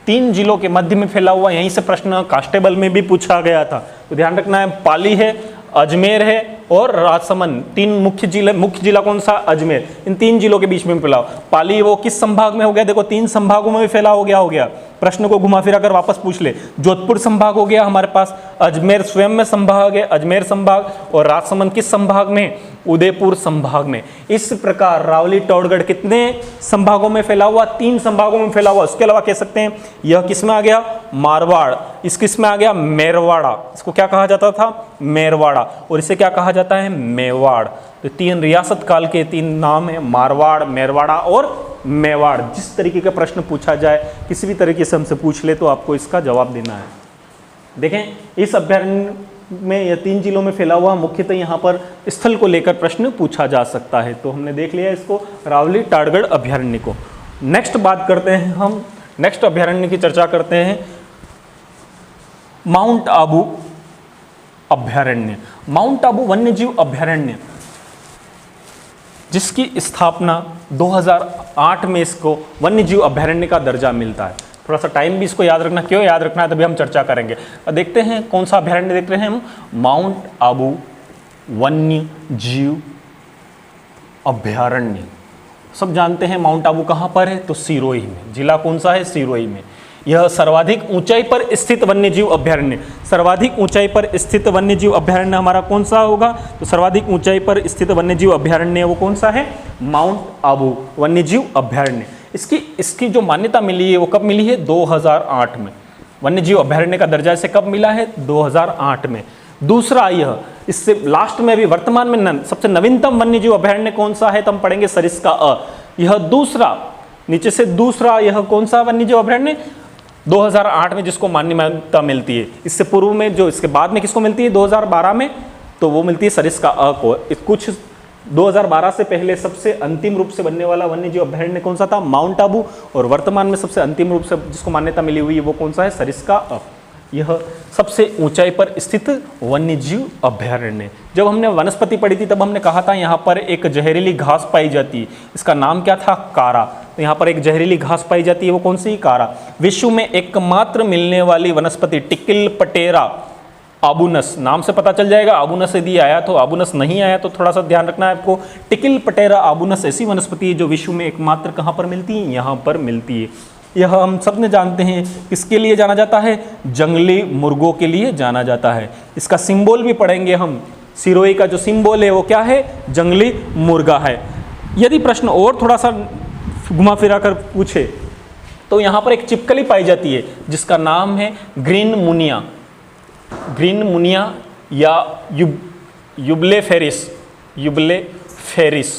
3 जिलों के मध्य में फैला हुआ। यहीं से प्रश्न कांस्टेबल में भी पूछा गया था, तो ध्यान रखना है, पाली है, अजमेर है और राजसमंद, 3 मुख्य जिले। मुख्य जिला कौन सा? अजमेर। इन 3 जिलों के बीच में फैला। पाली वो किस संभाग में हो गया? देखो 3 संभागों में भी फैला हो गया। प्रश्न को घुमा फिरा कर वापस पूछ ले। जोधपुर संभाग हो गया हमारे पास, अजमेर स्वयं में संभाग है, अजमेर संभाग, और राजसमंद किस संभाग में? उदयपुर संभाग में। इस प्रकार रावली टाटगढ़ कितने संभागों में फैला हुआ? 3 संभागों में फैला हुआ। उसके अलावा कह सकते हैं यह किस में आ गया? मारवाड़। इस किस में आ गया? मेरवाड़ा। इसको क्या कहा जाता था? मेरवाड़ा। और इसे क्या कहा जाता है? मेवाड़। तो 3 रियासत काल के 3 नाम है, मारवाड़, मेरवाड़ा और मेवाड़। जिस तरीके का प्रश्न पूछा जाए, किसी भी तरीके से हमसे पूछ ले तो आपको इसका जवाब देना है। देखें, इस अभ्यारण्य में या 3 जिलों में फैला हुआ, मुख्यतः यहाँ पर स्थल को लेकर प्रश्न पूछा जा सकता है। तो हमने देख लिया इसको, रावली टाटगढ़ अभ्यारण्य को। नेक्स्ट बात करते हैं हम, नेक्स्ट अभ्यारण्य की चर्चा करते हैं, माउंट आबू अभ्यारण्य। माउंट आबू वन्यजीव अभ्यारण्य, जिसकी स्थापना 2008 में इसको वन्यजीव अभ्यारण्य का दर्जा मिलता है। थोड़ा सा टाइम भी इसको याद रखना, क्यों याद रखना है तभी हम चर्चा करेंगे। देखते हैं कौन सा अभ्यारण्य देख रहे हैं हम, माउंट आबू वन्य जीव अभ्यारण्य। सब जानते हैं माउंट आबू कहाँ पर है? तो सिरोही में। जिला कौन सा है? सिरोही में। यह सर्वाधिक ऊंचाई पर स्थित वन्यजीव अभ्यारण्य। सर्वाधिक ऊंचाई पर स्थित वन्यजीव अभ्यारण्य हमारा कौन सा होगा? तो सर्वाधिक ऊंचाई पर स्थित वन्यजीव अभ्यारण्य वो कौन सा है? माउंट आबू वन्यजीव अभ्यारण्य। इसकी जो मान्यता मिली है वो कब मिली है? 2008 में। वन्यजीव अभ्यारण्य का दर्जा इसे कब मिला है? 2008 में। दूसरा, यह इससे लास्ट में भी वर्तमान में सबसे नवीनतम वन्यजीव अभ्यारण्य कौन सा है? तो हम पढ़ेंगे सरिस्का अ। यह दूसरा, नीचे से दूसरा, यह कौन सा वन्यजीव अभ्यारण्य? 2008 में जिसको मान्यता मिलती है। इससे पूर्व में जो, इसके बाद में किसको मिलती है? 2012 में, तो वो मिलती है सरिस्का अ को। कुछ 2012 से पहले सबसे अंतिम रूप से बनने वाला वन्यजीव अभ्यारण्य कौन सा था? माउंट आबू। और वर्तमान में सबसे अंतिम रूप से जिसको मान्यता मिली हुई है वो कौन सा है? सरिस्का अ। यह सबसे ऊंचाई पर स्थित वन्यजीव अभ्यारण्य। जब हमने वनस्पति पढ़ी थी तब हमने कहा था यहाँ पर एक जहरीली घास पाई जाती है, इसका नाम क्या था? कारा। तो यहाँ पर एक जहरीली घास पाई जाती है, वो कौन सी? कारा। विश्व में एकमात्र मिलने वाली वनस्पति टिकिलपटेरा आबूनस, नाम से पता चल जाएगा। आबूनस यदि आया तो, आबूनस नहीं आया तो थोड़ा सा ध्यान रखना है आपको। टिकिलपटेरा आबूनस ऐसी वनस्पति है जो विश्व में एकमात्र कहाँ पर मिलती है? यहाँ पर मिलती है। यह हम सब ने जानते हैं, किसके लिए जाना जाता है? जंगली मुर्गों के लिए जाना जाता है। इसका सिंबल भी पढ़ेंगे हम। सिरोही का जो सिंबल है वो क्या है? जंगली मुर्गा है। यदि प्रश्न और थोड़ा सा घुमा फिरा कर पूछे तो यहाँ पर एक चिपकली पाई जाती है जिसका नाम है ग्रीन मुनिया। ग्रीन मुनिया या युबलेफेरिस। युबलेफेरिस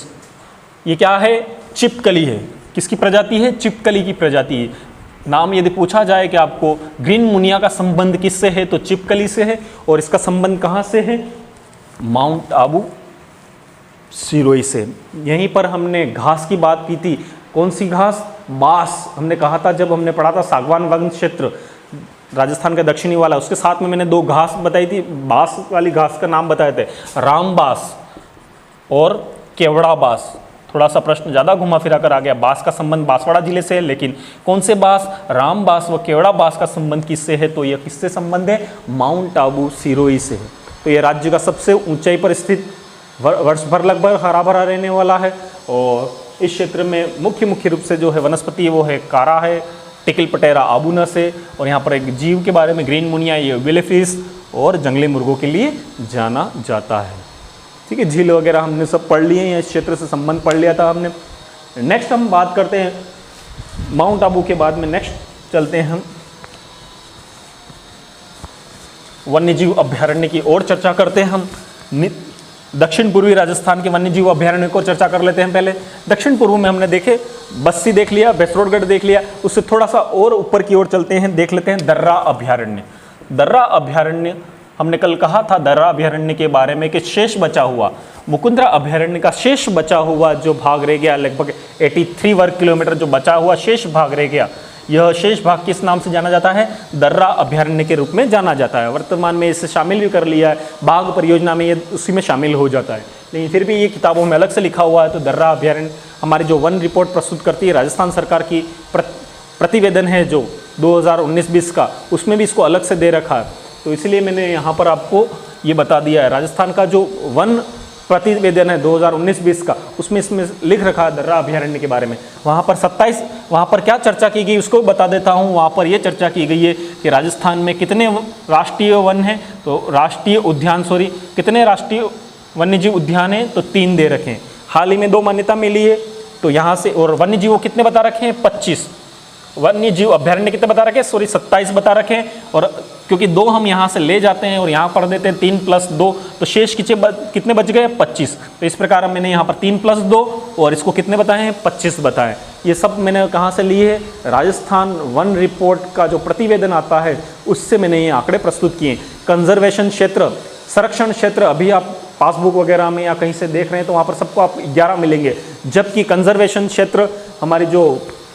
ये क्या है? चिपकली है। किसकी प्रजाति है? चिपकली की प्रजाति है। नाम यदि पूछा जाए कि आपको ग्रीन मुनिया का संबंध किससे है, तो चिपकली से है। और इसका संबंध कहाँ से है? माउंट आबू सिरोही से। यहीं पर हमने घास की बात की थी। कौन सी घास? बांस। हमने कहा था जब हमने पढ़ा था सागवान वन क्षेत्र राजस्थान का दक्षिणी वाला, उसके साथ में मैंने 2 घास बताई थी। बांस वाली घास का नाम बताए थे, रामबास और केवड़ा बास। थोड़ा सा प्रश्न ज़्यादा घुमा फिरा कर आ गया। बांस का संबंध बांसवाड़ा जिले से है, लेकिन कौन से बांस? राम बांस व केवड़ा बांस का संबंध किससे है? तो यह किससे संबंध है? माउंट आबू सिरोही से है। तो यह राज्य का सबसे ऊंचाई पर स्थित, वर्ष भर लगभग हरा भरा रहने वाला है। और इस क्षेत्र में मुख्य रूप से जो है वनस्पति वो है कारा है, टिकिलपटेरा आबूनस है। और यहाँ पर एक जीव के बारे में ग्रीन मुनिया, ये विलेफिस और जंगली मुर्गों के लिए जाना जाता है। ठीक है, झील वगैरह हमने सब पढ़ लिए हैं, इस क्षेत्र से संबंध पढ़ लिया था हमने। नेक्स्ट हम बात करते हैं माउंट आबू के बाद में, नेक्स्ट चलते हैं हम वन्यजीव अभ्यारण्य की ओर चर्चा करते हैं हम। दक्षिण पूर्वी राजस्थान के वन्यजीव अभ्यारण्य को चर्चा कर लेते हैं। पहले दक्षिण पूर्व में हमने देखे बस्सी देख लिया, बेसरोडगढ़ देख लिया। उससे थोड़ा सा और ऊपर की ओर चलते हैं, देख लेते हैं दर्रा अभ्यारण्य। दर्रा अभ्यारण्य हमने कल कहा था दर्रा अभ्यारण्य के बारे में कि शेष बचा हुआ मुकुंदरा अभ्यारण्य का शेष बचा हुआ जो भाग रह गया, लगभग 83 वर्ग किलोमीटर जो बचा हुआ शेष भाग रह गया, यह शेष भाग किस नाम से जाना जाता है? दर्रा अभयारण्य के रूप में जाना जाता है। वर्तमान में इसे शामिल भी कर लिया है, बाघ परियोजना में ये उसी में शामिल हो जाता है, लेकिन फिर भी ये किताबों में अलग से लिखा हुआ है। तो दर्रा अभयारण्य हमारी जो वन रिपोर्ट प्रस्तुत करती है राजस्थान सरकार की प्रतिवेदन है जो 2019-20 का, उसमें भी इसको अलग से दे रखा है। तो इसलिए मैंने यहाँ पर आपको ये बता दिया है। राजस्थान का जो वन प्रतिवेदन है 2019-20 का, उसमें इसमें लिख रखा है दर्रा अभयारण्य के बारे में। वहाँ पर 27 वहाँ पर क्या चर्चा की गई उसको बता देता हूँ। वहाँ पर ये चर्चा की गई है कि राजस्थान में कितने राष्ट्रीय वन हैं, तो राष्ट्रीय उद्यान कितने राष्ट्रीय वन्यजीव उद्यान हैं, तो 3 दे रखे हैं। हाल ही में 2 मान्यता मिली है, तो यहाँ से, और वन्यजीवों कितने बता रखे हैं? 25 वन्य जीव अभयारण्य कितने बता रखे? 27 बता रखे हैं। और क्योंकि 2 हम यहाँ से ले जाते हैं और यहाँ पढ़ देते हैं 3 + 2, तो शेष कितने बच गए? 25। तो इस प्रकार मैंने यहाँ पर 3 + 2 और इसको कितने बताए हैं? 25 बताए। ये सब मैंने कहाँ से लिए है? राजस्थान वन रिपोर्ट का जो प्रतिवेदन आता है उससे मैंने ये आंकड़े प्रस्तुत किए। कंजर्वेशन क्षेत्र, संरक्षण क्षेत्र अभी आप पासबुक वगैरह में या कहीं से देख रहे हैं तो वहाँ पर सबको आप 11 मिलेंगे, जबकि कंजर्वेशन क्षेत्र हमारी जो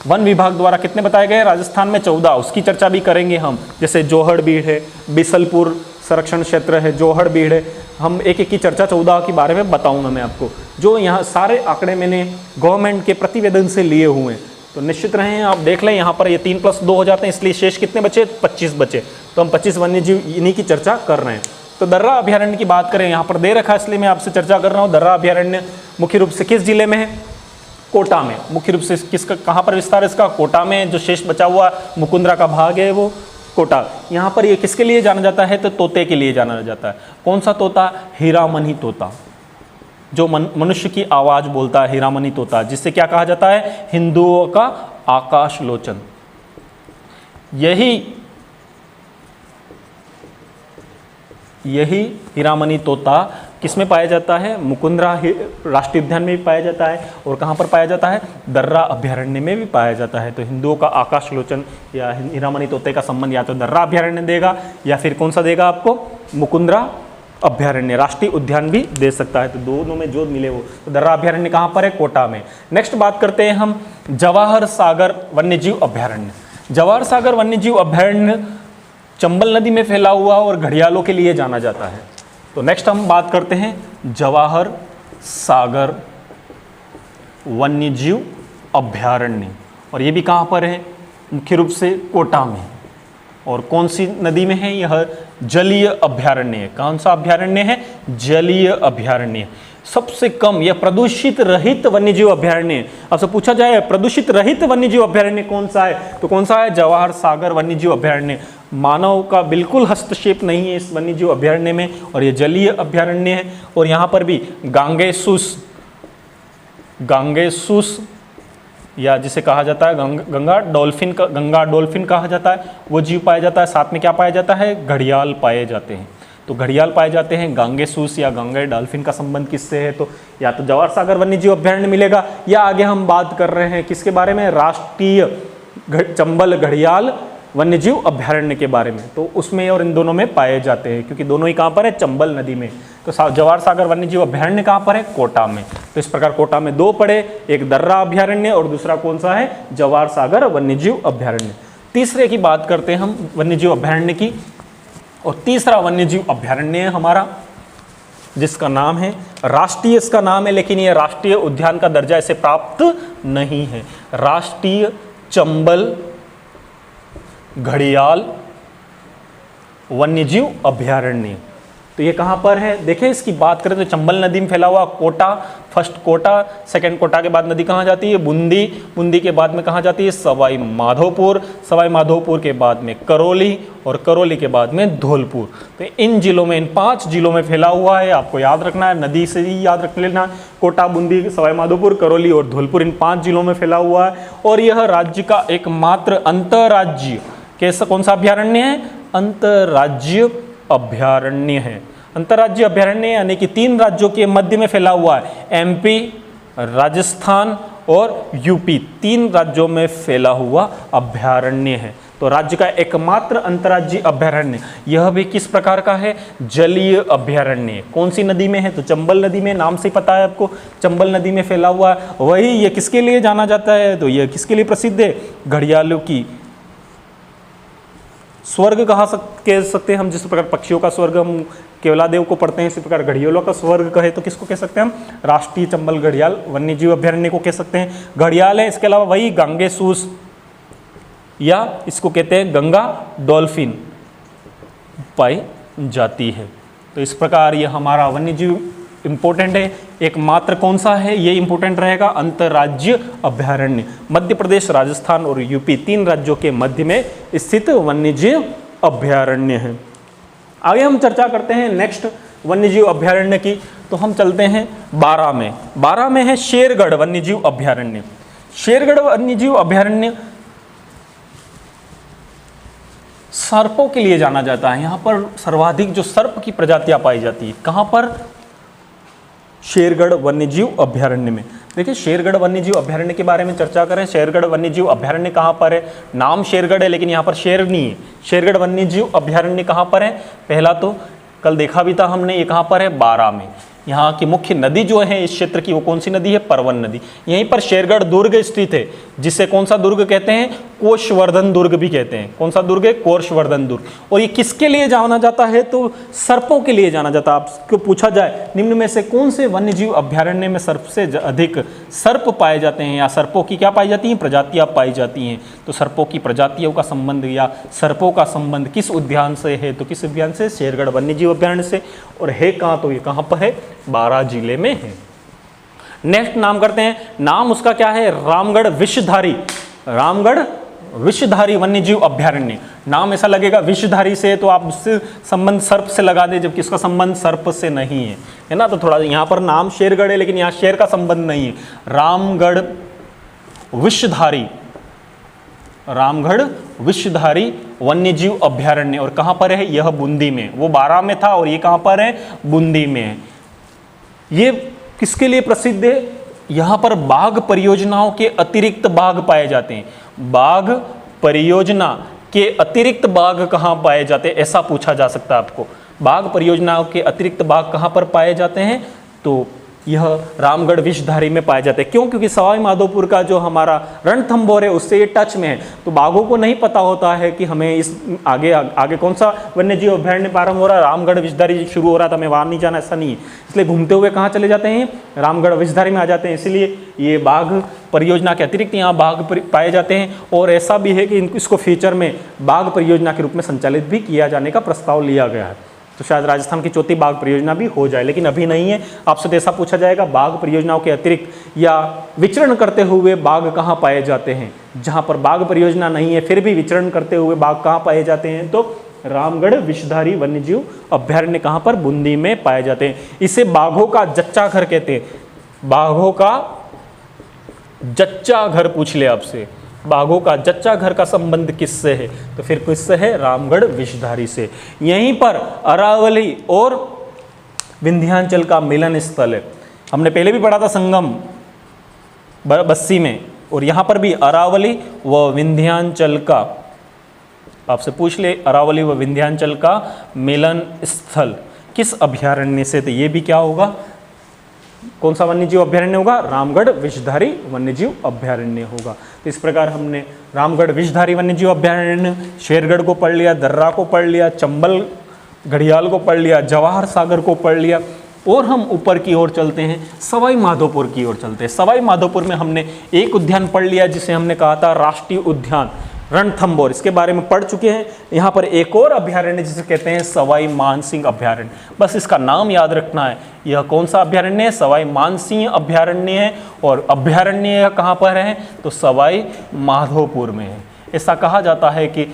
वन विभाग द्वारा कितने बताए गए? राजस्थान में 14। उसकी चर्चा भी करेंगे हम, जैसे जोहड़बीड़ है, बिसलपुर संरक्षण क्षेत्र है, जोहड़बीड़ है। हम एक एक की चर्चा 14 के बारे में बताऊंगा मैं आपको। जो यहाँ सारे आंकड़े मैंने गवर्नमेंट के प्रतिवेदन से लिए हुए हैं, तो निश्चित रहें आप देख लें। यहाँ पर ये 3 + 2 हो जाते हैं, इसलिए शेष कितने बचे? 25 बचे। तो हम 25 वन्यजीव इन्हीं की चर्चा कर रहे हैं। तो दर्रा अभयारण्य की बात करें, यहाँ पर दे रखा है इसलिए मैं आपसे चर्चा कर रहा हूँ। दर्रा अभयारण्य मुख्य रूप से किस जिले में है? कोटा में। मुख्य रूप से किसका, कहाँ पर विस्तार इसका? कोटा में। जो शेष बचा हुआ मुकुंदरा का भाग है वो कोटा। यहाँ पर ये किसके लिए जाना जाता है? तो तोते के लिए जाना जाता है। कौन सा तोता? हीरामनी तोता, जो मनुष्य की आवाज़ बोलता है, हीरामनी तोता, जिससे क्या कहा जाता है? हिंदुओं का आकाश लोचन। यही हीरामनी तोता किस में पाया जाता है? मुकुंदरा राष्ट्रीय उद्यान में भी पाया जाता है। और कहाँ पर पाया जाता है? दर्रा अभयारण्य में भी पाया जाता है। तो हिंदुओं का आकाशलोचन या हीरामनी तोते का संबंध या तो दर्रा अभयारण्य देगा या फिर कौन सा देगा आपको? मुकुंदरा अभयारण्य, राष्ट्रीय उद्यान भी दे सकता है। तो दोनों में जो मिले वो। तो दर्रा अभयारण्य कहाँ पर है? कोटा में। नेक्स्ट बात करते हैं हम जवाहर सागर वन्यजीव अभयारण्य। जवाहर सागर वन्यजीव अभयारण्य चंबल नदी में फैला हुआ और घड़ियालों के लिए जाना जाता है। तो नेक्स्ट हम बात करते हैं जवाहर सागर वन्यजीव अभयारण्य, और ये भी कहाँ पर है? मुख्य रूप से कोटा में। और कौन सी नदी में है? यह जलीय अभयारण्य है। कौन सा अभयारण्य है? जलीय अभयारण्य। सबसे कम या प्रदूषित रहित वन्यजीव अभयारण्य। आपसे पूछा जाए प्रदूषित रहित वन्यजीव अभयारण्य कौन सा है, तो कौन सा है? जवाहर सागर वन्यजीव अभयारण्य। मानव का बिल्कुल हस्तक्षेप नहीं है इस वन्यजीव अभयारण्य में, और ये जलीय अभयारण्य है। और यहाँ पर भी गांगेसूस या जिसे कहा जाता है गंगा डॉल्फिन कहा जाता है, वो जीव पाया जाता है। साथ में क्या पाया जाता है? घड़ियाल पाए जाते हैं। तो घड़ियाल पाए जाते हैं। गांगेसूस या गंगा डॉल्फिन का संबंध किससे है? तो या तो जवाहर सागर वन्यजीव अभयारण्य मिलेगा, या आगे हम बात कर रहे हैं किसके बारे में? राष्ट्रीय चंबल घड़ियाल वन्यजीव अभयारण्य के बारे में। तो उसमें और इन दोनों में पाए जाते हैं, क्योंकि दोनों ही कहाँ पर है? चंबल नदी में। तो जवाहर सागर वन्यजीव अभयारण्य कहाँ पर है? कोटा में। तो इस प्रकार कोटा में 2 पड़े, एक दर्रा अभयारण्य और दूसरा कौन सा है? जवाहर सागर वन्यजीव अभयारण्य। तीसरे की बात करते हैं हम वन्यजीव अभयारण्य की, और तीसरा वन्यजीव अभयारण्य है हमारा, जिसका नाम है राष्ट्रीय, इसका नाम है, लेकिन यह राष्ट्रीय उद्यान का दर्जा इसे प्राप्त नहीं है। राष्ट्रीय चंबल घड़ियाल वन्यजीव अभयारण्य। तो ये कहाँ पर है? देखिए इसकी बात करें तो चंबल नदी में फैला हुआ कोटा, फर्स्ट कोटा, सेकंड कोटा के बाद नदी कहाँ जाती है? बूंदी, बूंदी के बाद में कहाँ जाती है? सवाई माधोपुर, सवाई माधोपुर के बाद में करौली, और करौली के बाद में धौलपुर। तो इन जिलों में, इन 5 जिलों में फैला हुआ है। आपको याद रखना है, नदी से ही याद रख लेना। कोटा, बूंदी, सवाई माधोपुर, करौली और धौलपुर, इन 5 जिलों में फैला हुआ है। और यह राज्य का एकमात्र अंतर्राज्यीय कैसा कौन सा अभयारण्य है? अंतर्राज्यीय अभयारण्य है। अंतर्राज्यीय अभयारण्य यानी कि 3 राज्यों के मध्य में फैला हुआ है। एमपी, राजस्थान और यूपी, 3 राज्यों में फैला हुआ अभयारण्य है। तो राज्य का एकमात्र अंतर्राज्यीय अभयारण्य। यह भी किस प्रकार का है? जलीय अभयारण्य। कौन सी नदी में है? तो चंबल नदी में, नाम से पता है आपको, चंबल नदी में फैला हुआ है। वही ये किसके लिए जाना जाता है? तो यह किसके लिए प्रसिद्ध है? घड़ियालों की स्वर्ग कह सकते हैं हम, जिस प्रकार पक्षियों का स्वर्ग हम केवलादेव को पढ़ते हैं, इसी प्रकार घड़ियालों का स्वर्ग कहे तो किसको कह सकते हैं हम? राष्ट्रीय चंबल घड़ियाल वन्य जीव अभ्यारण्य को कह सकते हैं। घड़ियाल है, इसके अलावा वही गांगेसूस या इसको कहते हैं गंगा डॉल्फिन पाई जाती है। तो इस प्रकार ये हमारा वन्य जीव इंपॉर्टेंट है। एकमात्र कौन सा है ये इंपॉर्टेंट रहेगा? अंतर्राज्यीय अभ्यारण्य। मध्य प्रदेश, राजस्थान और यूपी 3 राज्यों के मध्य में स्थित वन्यजीव अभ्यारण्य है। आगे हम चर्चा करते हैं नेक्स्ट वन्यजीव अभ्यारण्य की। तो हम चलते हैं 12 में। 12 में है शेरगढ़ वन्यजीव अभ्यारण्य। शेरगढ़ वन्यजीव अभ्यारण्य सर्पों के लिए जाना जाता है। यहाँ पर सर्वाधिक जो सर्प की प्रजातियां पाई जाती है। कहाँ पर? शेरगढ़ वन्यजीव अभ्यारण्य में। देखिए शेरगढ़ वन्यजीव अभ्यारण्य के बारे में चर्चा करें। शेरगढ़ वन्यजीव अभ्यारण्य कहाँ पर है? नाम शेरगढ़ है लेकिन यहाँ पर शेर नहीं है। शेरगढ़ वन्यजीव अभ्यारण्य कहाँ पर है? पहला तो कल देखा भी था हमने, ये कहाँ पर है? 12 में। यहाँ की मुख्य नदी जो है इस क्षेत्र की वो कौन सी नदी है? परवन नदी। यहीं पर शेरगढ़ दुर्ग स्थित है, जिसे कौन सा दुर्ग कहते हैं? कोषवर्धन दुर्ग भी कहते हैं। कौन सा दुर्ग है? कोषवर्धन दुर्ग। और ये किसके लिए जाना जाता है? तो सर्पों के लिए जाना जाता है। आपको पूछा जाए निम्न में से कौन से वन्यजीव अभ्यारण्य में सबसे अधिक सर्प पाए जाते हैं या सर्पों की क्या पाई जाती हैं? प्रजातियां पाई जाती हैं। तो सर्पों की प्रजातियों का संबंध या सर्पों का संबंध किस उद्यान से है? तो किस उद्यान से? शेरगढ़ वन्यजीव अभ्यारण्य से। और है कहाँ? तो ये कहाँ पर है? 12 जिले में है। नेक्स्ट नाम करते हैं। नाम उसका क्या है? रामगढ़ विषधारी। रामगढ़ विषधारी वन्यजीव अभ्यारण्य। नाम ऐसा लगेगा विषधारी से तो आप उससे संबंध सर्प से लगा दे, जबकि इसका संबंध सर्प से नहीं है ना। तो थोड़ा यहाँ पर नाम शेरगढ़ है लेकिन यहाँ शेर का संबंध नहीं है। रामगढ़ विषधारी, रामगढ़ विषधारी वन्यजीव अभ्यारण्य। और कहाँ पर है? यह बूंदी में। वो 12 में था और ये कहाँ पर है? बूंदी में है। ये किसके लिए प्रसिद्ध है? यहाँ पर बाघ परियोजनाओं के अतिरिक्त बाघ पाए जाते हैं। बाघ परियोजना के अतिरिक्त बाघ कहाँ पाए जाते हैं ऐसा पूछा जा सकता है आपको। बाघ परियोजनाओं के अतिरिक्त बाघ कहाँ पर पाए जाते हैं? तो यह रामगढ़ विषधारी में पाए जाते हैं। क्यों? क्योंकि सवाई माधोपुर का जो हमारा रणथंभौर है उससे ये टच में है। तो बाघों को नहीं पता होता है कि हमें इस आगे कौन सा वन्यजीव अभ्यारण्य प्रारंभ हो रहा है। रामगढ़ विषधारी शुरू हो रहा था, हमें वहाँ नहीं जाना, ऐसा नहीं है। इसलिए घूमते हुए कहाँ चले जाते हैं? रामगढ़ विषधारी में आ जाते हैं। इसलिए ये बाघ परियोजना के अतिरिक्त यहाँ बाघ पाए जाते हैं। और ऐसा भी है कि इसको फ्यूचर में बाघ परियोजना के रूप में संचालित भी किया जाने का प्रस्ताव लिया गया है। तो शायद राजस्थान की चौथी बाघ परियोजना भी हो जाए, लेकिन अभी नहीं है। आपसे तो ऐसा पूछा जाएगा बाघ परियोजनाओं के अतिरिक्त या विचरण करते हुए बाघ कहाँ पाए जाते हैं। जहाँ पर बाघ परियोजना नहीं है फिर भी विचरण करते हुए बाघ कहाँ पाए जाते हैं? तो रामगढ़ विषधारी वन्यजीव अभ्यारण्य कहाँ पर? बूंदी में पाए जाते हैं। इसे बाघों का जच्चा घर कहते हैं। बाघों का जच्चा घर पूछ ले आपसे, बाघों का जच्चा घर का संबंध किससे है? तो फिर किससे है? रामगढ़ विषधारी से। यहीं पर अरावली और विंध्याचल का मिलन स्थल है। हमने पहले भी पढ़ा था संगम बस्सी में, और यहाँ पर भी अरावली व विंध्याचल का, आपसे पूछ ले अरावली व विंध्याचल का मिलन स्थल किस अभ्यारण्य से? तो ये भी क्या होगा? कौन सा वन्यजीव अभ्यारण्य होगा? रामगढ़ विषधारी वन्यजीव अभ्यारण्य होगा। तो इस प्रकार हमने रामगढ़ विषधारी वन्यजीव अभ्यारण्य, शेरगढ़ को पढ़ लिया, दर्रा को पढ़ लिया, चंबल घड़ियाल को पढ़ लिया, जवाहर सागर को पढ़ लिया। और हम ऊपर की ओर चलते हैं, सवाई माधोपुर की ओर चलते हैं। सवाई माधोपुर में हमने एक उद्यान पढ़ लिया जिसे हमने कहा था राष्ट्रीय उद्यान रणथंभौर, इसके बारे में पढ़ चुके हैं। यहाँ पर एक और अभ्यारण्य जिसे कहते हैं सवाई मानसिंह अभ्यारण्य। बस इसका नाम याद रखना है। यह कौन सा अभ्यारण्य है? सवाई मानसिंह अभ्यारण्य है। और अभ्यारण्य कहाँ पर है? तो सवाई माधोपुर में है। ऐसा कहा जाता है कि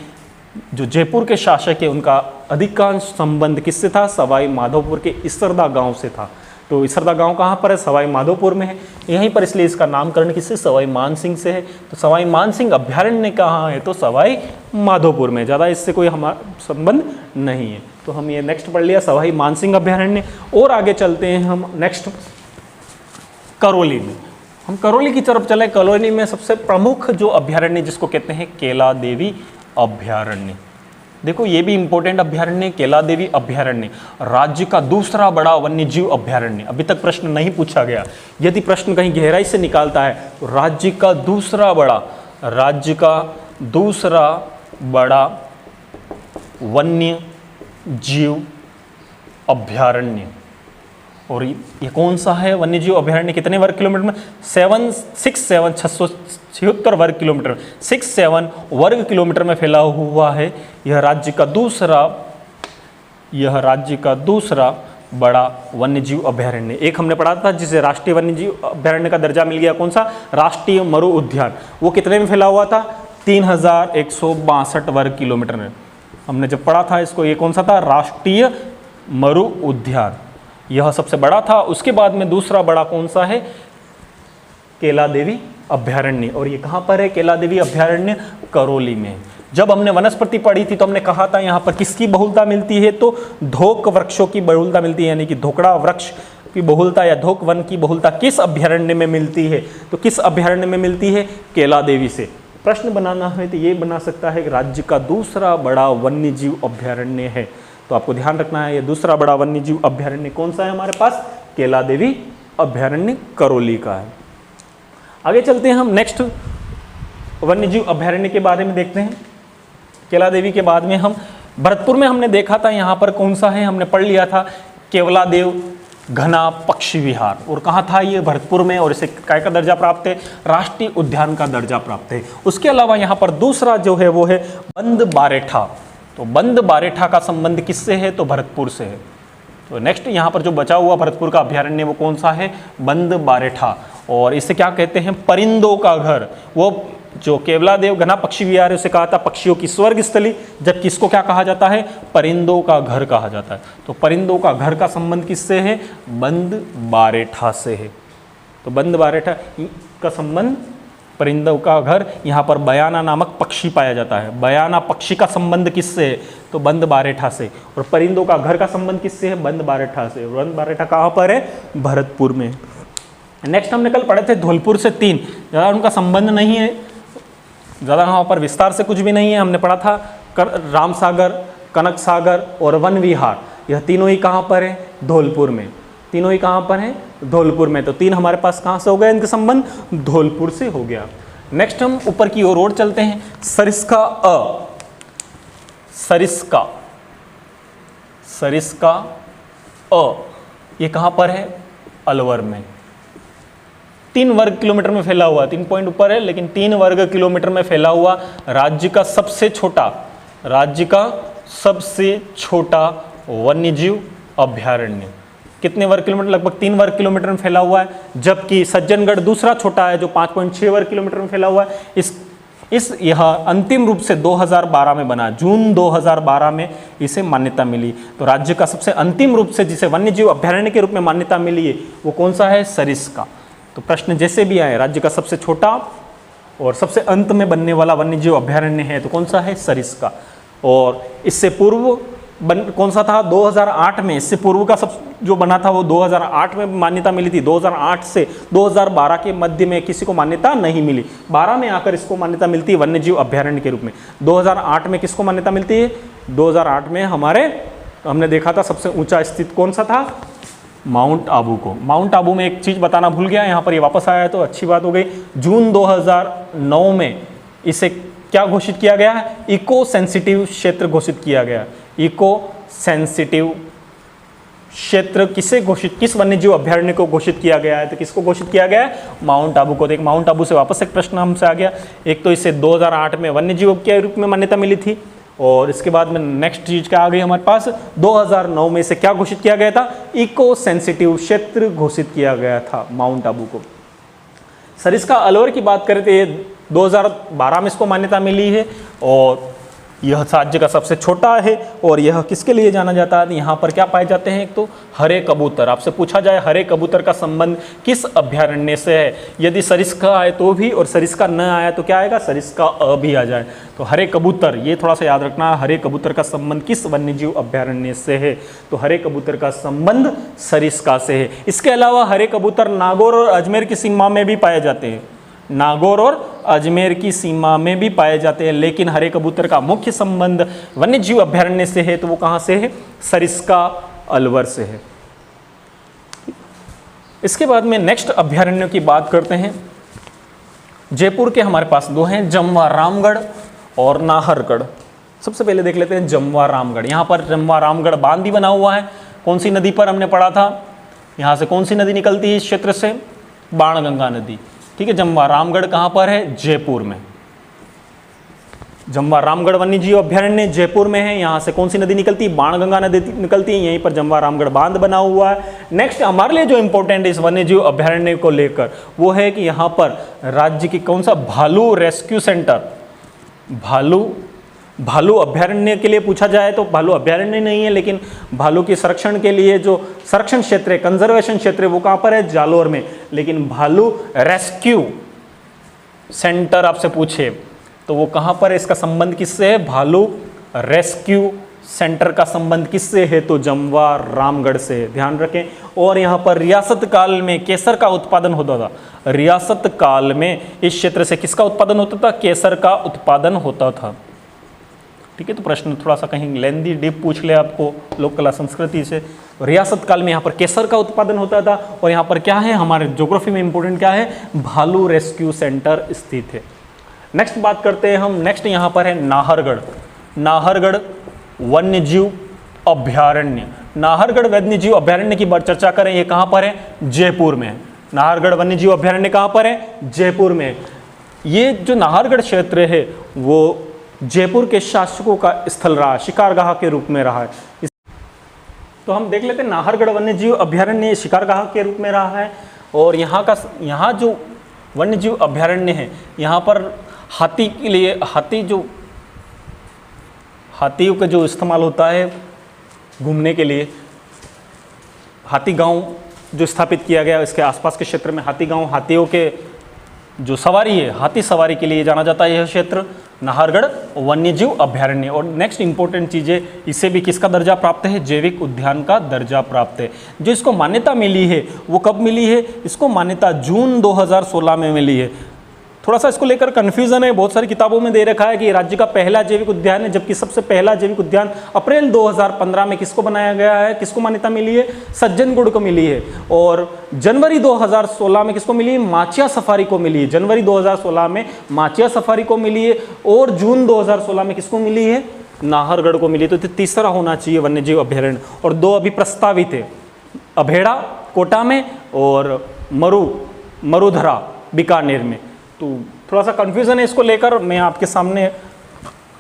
जो जयपुर के शासक है उनका अधिकांश संबंध किससे था? सवाई माधोपुर के इसरदा गांव से था। तो इसरदा गांव कहाँ पर है? सवाई माधोपुर में है। यहीं पर, इसलिए इसका नामकरण किससे? सवाई मानसिंह से है। तो सवाई मानसिंह अभ्यारण्य कहाँ है? तो सवाई माधोपुर में। ज़्यादा इससे कोई हमारा संबंध नहीं है। तो हम ये नेक्स्ट पढ़ लिया सवाई मानसिंह अभ्यारण्य। और आगे चलते हैं हम नेक्स्ट करौली में। हम करौली की तरफ चले। करौली में सबसे प्रमुख जो अभ्यारण्य जिसको कहते हैं केला देवी अभ्यारण्य। देखो ये भी इंपॉर्टेंट अभ्यारण्य, केला देवी अभ्यारण्य राज्य का दूसरा बड़ा वन्यजीव अभ्यारण्य। अभी तक प्रश्न नहीं पूछा गया। यदि प्रश्न कहीं गहराई से निकालता है तो राज्य का दूसरा बड़ा वन्य जीव अभयारण्य। और ये कौन सा है वन्य जीव अभयारण्य? कितने वर्ग किलोमीटर में? 676 वर्ग किलोमीटर, 67 वर्ग किलोमीटर में फैला हुआ है। यह राज्य का दूसरा बड़ा वन्यजीव अभयारण्य। एक हमने पढ़ा था जिसे राष्ट्रीय वन्यजीव अभयारण्य का दर्जा मिल गया, कौन सा? राष्ट्रीय मरु उद्यान। वो कितने में फैला हुआ था? 3162 वर्ग किलोमीटर में। हमने जब पढ़ा था इसको, ये कौन सा था? राष्ट्रीय मरु उद्यान। यह सबसे बड़ा था। उसके बाद में दूसरा बड़ा कौन सा है? केला देवी अभयारण्य। और ये कहाँ पर है केला देवी अभयारण्य? करौली में। जब हमने वनस्पति पढ़ी थी तो हमने कहा था यहाँ पर किसकी बहुलता मिलती है? तो धोक वृक्षों की बहुलता मिलती है, यानी कि धोकड़ा वृक्ष की बहुलता या धोक वन की बहुलता किस अभयारण्य में मिलती है? तो किस अभयारण्य में मिलती है? केला देवी से। प्रश्न बनाना है तो ये बना सकता है कि राज्य का दूसरा बड़ा वन्यजीव अभयारण्य है। तो आपको ध्यान रखना है, ये दूसरा बड़ा वन्यजीव अभयारण्य कौन सा है हमारे पास? केला देवी अभयारण्य करौली का है। आगे चलते हैं हम नेक्स्ट वन्यजीव अभयारण्य के बारे में देखते हैं। केला देवी के बाद में हम भरतपुर में हमने देखा था, यहाँ पर कौन सा है? हमने पढ़ लिया था केवलादेव घना पक्षी विहार। और कहाँ था ये? भरतपुर में। और इसे काय का दर्जा प्राप्त है? राष्ट्रीय उद्यान का दर्जा प्राप्त है। उसके अलावा यहाँ पर दूसरा जो है वो है बंद बारेठा। तो बंद बारेठा का संबंध किससे है? तो भरतपुर से है। तो नेक्स्ट यहाँ पर जो बचा हुआ भरतपुर का अभयारण्य वो कौन सा है? बंद बारेठा। और इसे क्या कहते हैं? परिंदों का घर। वो जो केवलादेव घना पक्षी विहार है उसे कहा था पक्षियों की स्वर्ग स्थली, जबकि इसको क्या कहा जाता है? परिंदों का घर कहा जाता है। तो परिंदों का घर का संबंध किससे है? बंद बारेठा से है। तो बंद बारेठा का संबंध परिंदों का घर। यहाँ पर बयाना नामक पक्षी पाया जाता है। बयाना पक्षी का संबंध किससे है? तो बंद बारेठा से। और परिंदों का घर का संबंध किससे है? बंद बारेठा से। बंद बारेठा कहाँ पर है? भरतपुर में। नेक्स्ट हमने कल पढ़े थे धौलपुर से 3, ज़्यादा उनका संबंध नहीं है, ज़्यादा वहाँ पर विस्तार से कुछ भी नहीं है। हमने पढ़ा था राम सागर, कनक सागर और वन विहार। यह तीनों ही कहाँ पर है? धौलपुर में। तीनों ही कहाँ पर हैं? धौलपुर में। तो 3 हमारे पास कहाँ से हो गया इनका संबंध? धौलपुर से हो गया। नेक्स्ट हम ऊपर की ओर चलते हैं। सरिस्का अ, सरिस्का अ, ये कहाँ पर है? अलवर में। 3 वर्ग किलोमीटर में फैला हुआ, 3 पॉइंट ऊपर है लेकिन 3 वर्ग किलोमीटर में फैला हुआ राज्य का सबसे छोटा वन्यजीव अभयारण्य। कितने वर्ग किलोमीटर? लगभग 3 वर्ग किलोमीटर में फैला हुआ है। जबकि सज्जनगढ़ दूसरा छोटा है जो 5.6 वर्ग किलोमीटर में फैला हुआ है। यह अंतिम रूप से 2012 में बना, जून 2012 में इसे मान्यता मिली। तो राज्य का सबसे अंतिम रूप से जिसे वन्यजीव अभयारण्य के रूप में मान्यता मिली है वो कौन सा है? सरिस्का। तो प्रश्न जैसे भी आए, राज्य का सबसे छोटा और सबसे अंत में बनने वाला वन्यजीव अभयारण्य है तो कौन सा है? सरिस्का। और इससे पूर्व कौन सा था? 2008 में। इससे पूर्व का सब जो बना था वो 2008 में मान्यता मिली थी। 2008 से 2012 के मध्य में किसी को मान्यता नहीं मिली। 12 में आकर इसको मान्यता मिलती है वन्यजीव अभयारण्य के रूप में। 2008 में किसको मान्यता मिलती है? 2008 में हमने देखा था सबसे ऊंचा स्थित कौन सा था? माउंट आबू को। माउंट आबू में एक चीज़ बताना भूल गया, यहाँ पर ये वापस आया है तो अच्छी बात हो गई। जून 2009 में इसे क्या घोषित किया गया है? इको सेंसिटिव क्षेत्र घोषित किया गया। इको सेंसिटिव क्षेत्र किस वन्यजीव अभयारण्य को घोषित किया गया है? तो किसको घोषित किया गया है? माउंट आबू को। तो एक माउंट आबू से वापस एक प्रश्न हमसे आ गया। एक तो इसे 2008 में वन्यजीव के रूप में मान्यता मिली थी और इसके बाद में नेक्स्ट चीज क्या आ गई हमारे पास? 2009 में इसे क्या घोषित किया गया था? इको सेंसिटिव क्षेत्र घोषित किया गया था माउंट आबू को। सरिस्का अलवर की बात करें तो ये 2012 में इसको मान्यता मिली है और यह राज्य का सबसे छोटा है। और यह किसके लिए जाना जाता है? यहाँ पर क्या पाए जाते हैं? एक तो हरे कबूतर। आपसे पूछा जाए हरे कबूतर का संबंध किस अभयारण्य से है, यदि सरिस्का आए तो भी और सरिस्का न आया तो क्या आएगा? सरिस्का अ भी आ जाए। तो हरे कबूतर, ये थोड़ा सा याद रखना, हरे कबूतर का संबंध किस वन्यजीव अभयारण्य से है? तो हरे कबूतर का संबंध सरिस्का से है। इसके अलावा हरे कबूतर नागौर और अजमेर की सीमा में भी पाए जाते हैं। नागौर और अजमेर की सीमा में भी पाए जाते हैं, लेकिन हरे कबूतर का मुख्य संबंध वन्यजीव अभयारण्य से है। तो वो कहाँ से है? सरिस्का अलवर से है। इसके बाद में नेक्स्ट अभयारण्यों की बात करते हैं। जयपुर के हमारे पास 2 हैं, जमवा रामगढ़ और नाहरगढ़। सबसे पहले देख लेते हैं जमवा रामगढ़। यहाँ पर जमवा रामगढ़ बांध भी बना हुआ है। कौन सी नदी पर हमने पढ़ा था, यहाँ से कौन सी नदी निकलती है इस क्षेत्र से, बाणगंगा नदी। ठीक है, जमवा रामगढ़ कहाँ पर है, जयपुर में। जमवा रामगढ़ वन्यजीव अभ्यारण्य जयपुर में है। यहाँ से कौन सी नदी निकलती है, बाणगंगा नदी निकलती है। यहीं पर जमवा रामगढ़ बांध बना हुआ है। नेक्स्ट हमारे लिए जो इंपॉर्टेंट है इस वन्यजीव अभ्यारण्य को लेकर वो है कि यहाँ पर राज्य की कौन सा भालू रेस्क्यू सेंटर, भालू अभ्यारण्य के लिए पूछा जाए तो भालू अभ्यारण्य नहीं है, लेकिन भालू के संरक्षण के लिए जो संरक्षण क्षेत्र है, कंजर्वेशन क्षेत्र है, वो कहाँ पर है, जालोर में। लेकिन भालू रेस्क्यू सेंटर आपसे पूछे तो वो कहाँ पर है, इसका संबंध किससे है, भालू रेस्क्यू सेंटर का संबंध किससे है, तो जमवा रामगढ़ से, ध्यान रखें। और यहाँ पर रियासत काल में केसर का उत्पादन होता था। रियासत काल में इस क्षेत्र से किसका उत्पादन होता था, केसर का उत्पादन होता था। ठीक है, तो प्रश्न थोड़ा सा कहीं लेंदी डीप पूछ ले आपको लोक कला संस्कृति से। रियासत काल में यहाँ पर केसर का उत्पादन होता था। और यहाँ पर क्या है, हमारे ज्योग्राफी में इंपॉर्टेंट क्या है, भालू रेस्क्यू सेंटर स्थित है। नेक्स्ट बात करते हैं हम, नेक्स्ट यहाँ पर है नाहरगढ़। नाहरगढ़ वन्यजीव अभ्यारण्य। नाहरगढ़ वन्यजीव अभ्यारण्य की बात चर्चा करें, ये कहाँ पर है, जयपुर में है। नाहरगढ़ वन्यजीव अभ्यारण्य कहाँ पर है, जयपुर में। ये जो नाहरगढ़ क्षेत्र है वो जयपुर के शासकों का स्थल रहा, शिकारगाह के रूप में रहा है। तो हम देख लेते हैं नाहरगढ़ वन्यजीव अभ्यारण्य शिकारगाह के रूप में रहा है। और यहाँ जो वन्यजीव अभ्यारण्य है, यहाँ पर हाथी के लिए, हाथियों का जो इस्तेमाल होता है घूमने के लिए, हाथी गांव जो स्थापित किया गया, इसके आसपास के क्षेत्र में हाथी गांव, हाथियों के जो सवारी है, हाथी सवारी के लिए जाना जाता है यह क्षेत्र नाहरगढ़ वन्यजीव अभ्यारण्य। और नेक्स्ट इंपॉर्टेंट चीज़ें, इसे भी किसका दर्जा प्राप्त है, जैविक उद्यान का दर्जा प्राप्त है। जो इसको मान्यता मिली है वो कब मिली है, इसको मान्यता जून 2016 में मिली है। थोड़ा सा इसको लेकर कन्फ्यूजन है, बहुत सारी किताबों में दे रखा है कि राज्य का पहला जैविक उद्यान है, जबकि सबसे पहला जैविक उद्यान अप्रैल 2015 में किसको बनाया गया है, किसको मान्यता मिली है, सज्जनगढ़ को मिली है। और जनवरी 2016 में किसको मिली है, माचिया सफारी को मिली है। जनवरी 2016 में माचिया सफारी को मिली है। और जून 2016 में किसको मिली है, नाहरगढ़ को मिली। तो तीसरा होना चाहिए वन्यजीव अभ्यारण्य। और 2 अभी प्रस्तावित है, अभेड़ा कोटा में और मरुधरा बीकानेर में। तो थोड़ा सा कन्फ्यूज़न है इसको लेकर, मैं आपके सामने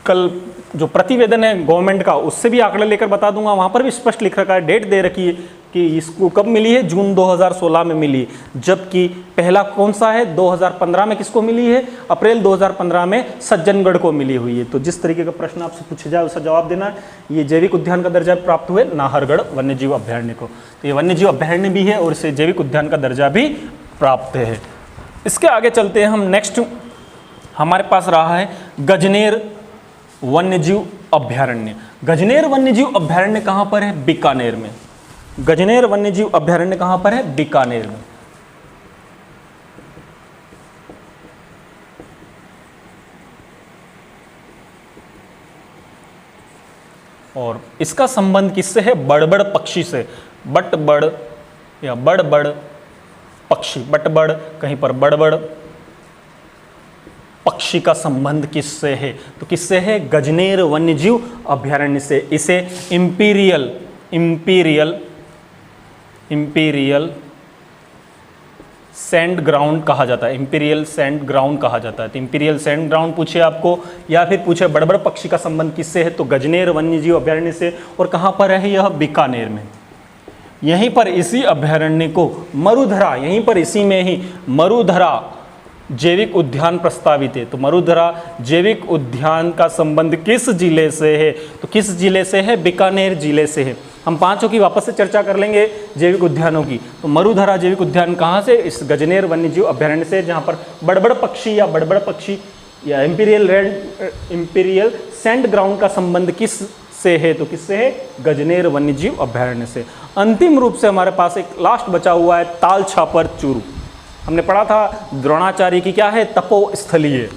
कल जो प्रतिवेदन है गवर्नमेंट का उससे भी आंकड़े लेकर बता दूंगा। वहाँ पर भी स्पष्ट लिख रखा है, डेट दे रखी है कि इसको कब मिली है, जून 2016 में मिली है। जबकि पहला कौन सा है, 2015 में किसको मिली है, अप्रैल 2015 में सज्जनगढ़ को मिली हुई है। तो जिस तरीके का प्रश्न आपसे पूछा जाए उसका जवाब देना। ये जैविक उद्यान का दर्जा प्राप्त हुए नाहरगढ़ वन्यजीव अभ्यारण्य को। तो ये वन्यजीव अभ्यारण्य भी है और इसे जैविक उद्यान का दर्जा भी प्राप्त है। इसके आगे चलते हैं हम। नेक्स्ट हमारे पास रहा है गजनेर वन्यजीव अभ्यारण्य। गजनेर वन्यजीव अभ्यारण्य कहाँ पर है, बीकानेर में। गजनेर वन्यजीव अभ्यारण्य कहाँ पर है, बीकानेर में। और इसका संबंध किससे है, बड़बड़ पक्षी से। बटबड़ या बड़बड़ पक्षी, बटबड़ कहीं पर बड़बड़ पक्षी का संबंध किससे है, तो किससे है, गजनेर वन्यजीव अभ्यारण्य से। इसे इंपीरियल सैंड ग्राउंड कहा जाता है। इंपीरियल सैंड ग्राउंड कहा जाता है। तो इंपीरियल सैंड ग्राउंड पूछे आपको, या फिर पूछे बड़बड़ पक्षी का संबंध किससे है, तो गजनेर वन्यजीव अभ्यारण्य से। और कहाँ पर है यह, बीकानेर में। यहीं पर इसी अभ्यारण्य को मरुधरा, यहीं पर इसी में ही मरुधरा जैविक उद्यान प्रस्तावित है। तो मरुधरा जैविक उद्यान का संबंध किस जिले से है, तो किस जिले से है, बीकानेर जिले से है। हम पांचों की वापस से चर्चा कर लेंगे जैविक उद्यानों की। तो मरुधरा जैविक उद्यान कहाँ से, इस गजनेर वन्यजीव अभ्यारण्य से, जहाँ पर बड़बड़ पक्षी या इंपीरियल सैंड ग्राउंड का संबंध किस से है, तो किससे है, गजनेर वन्यजीव अभ्यारण्य से। अंतिम रूप से हमारे पास एक लास्ट बचा हुआ है ताल छापर चूरू। हमने पढ़ा था द्रोणाचार्य की क्या है, तपोस्थली है।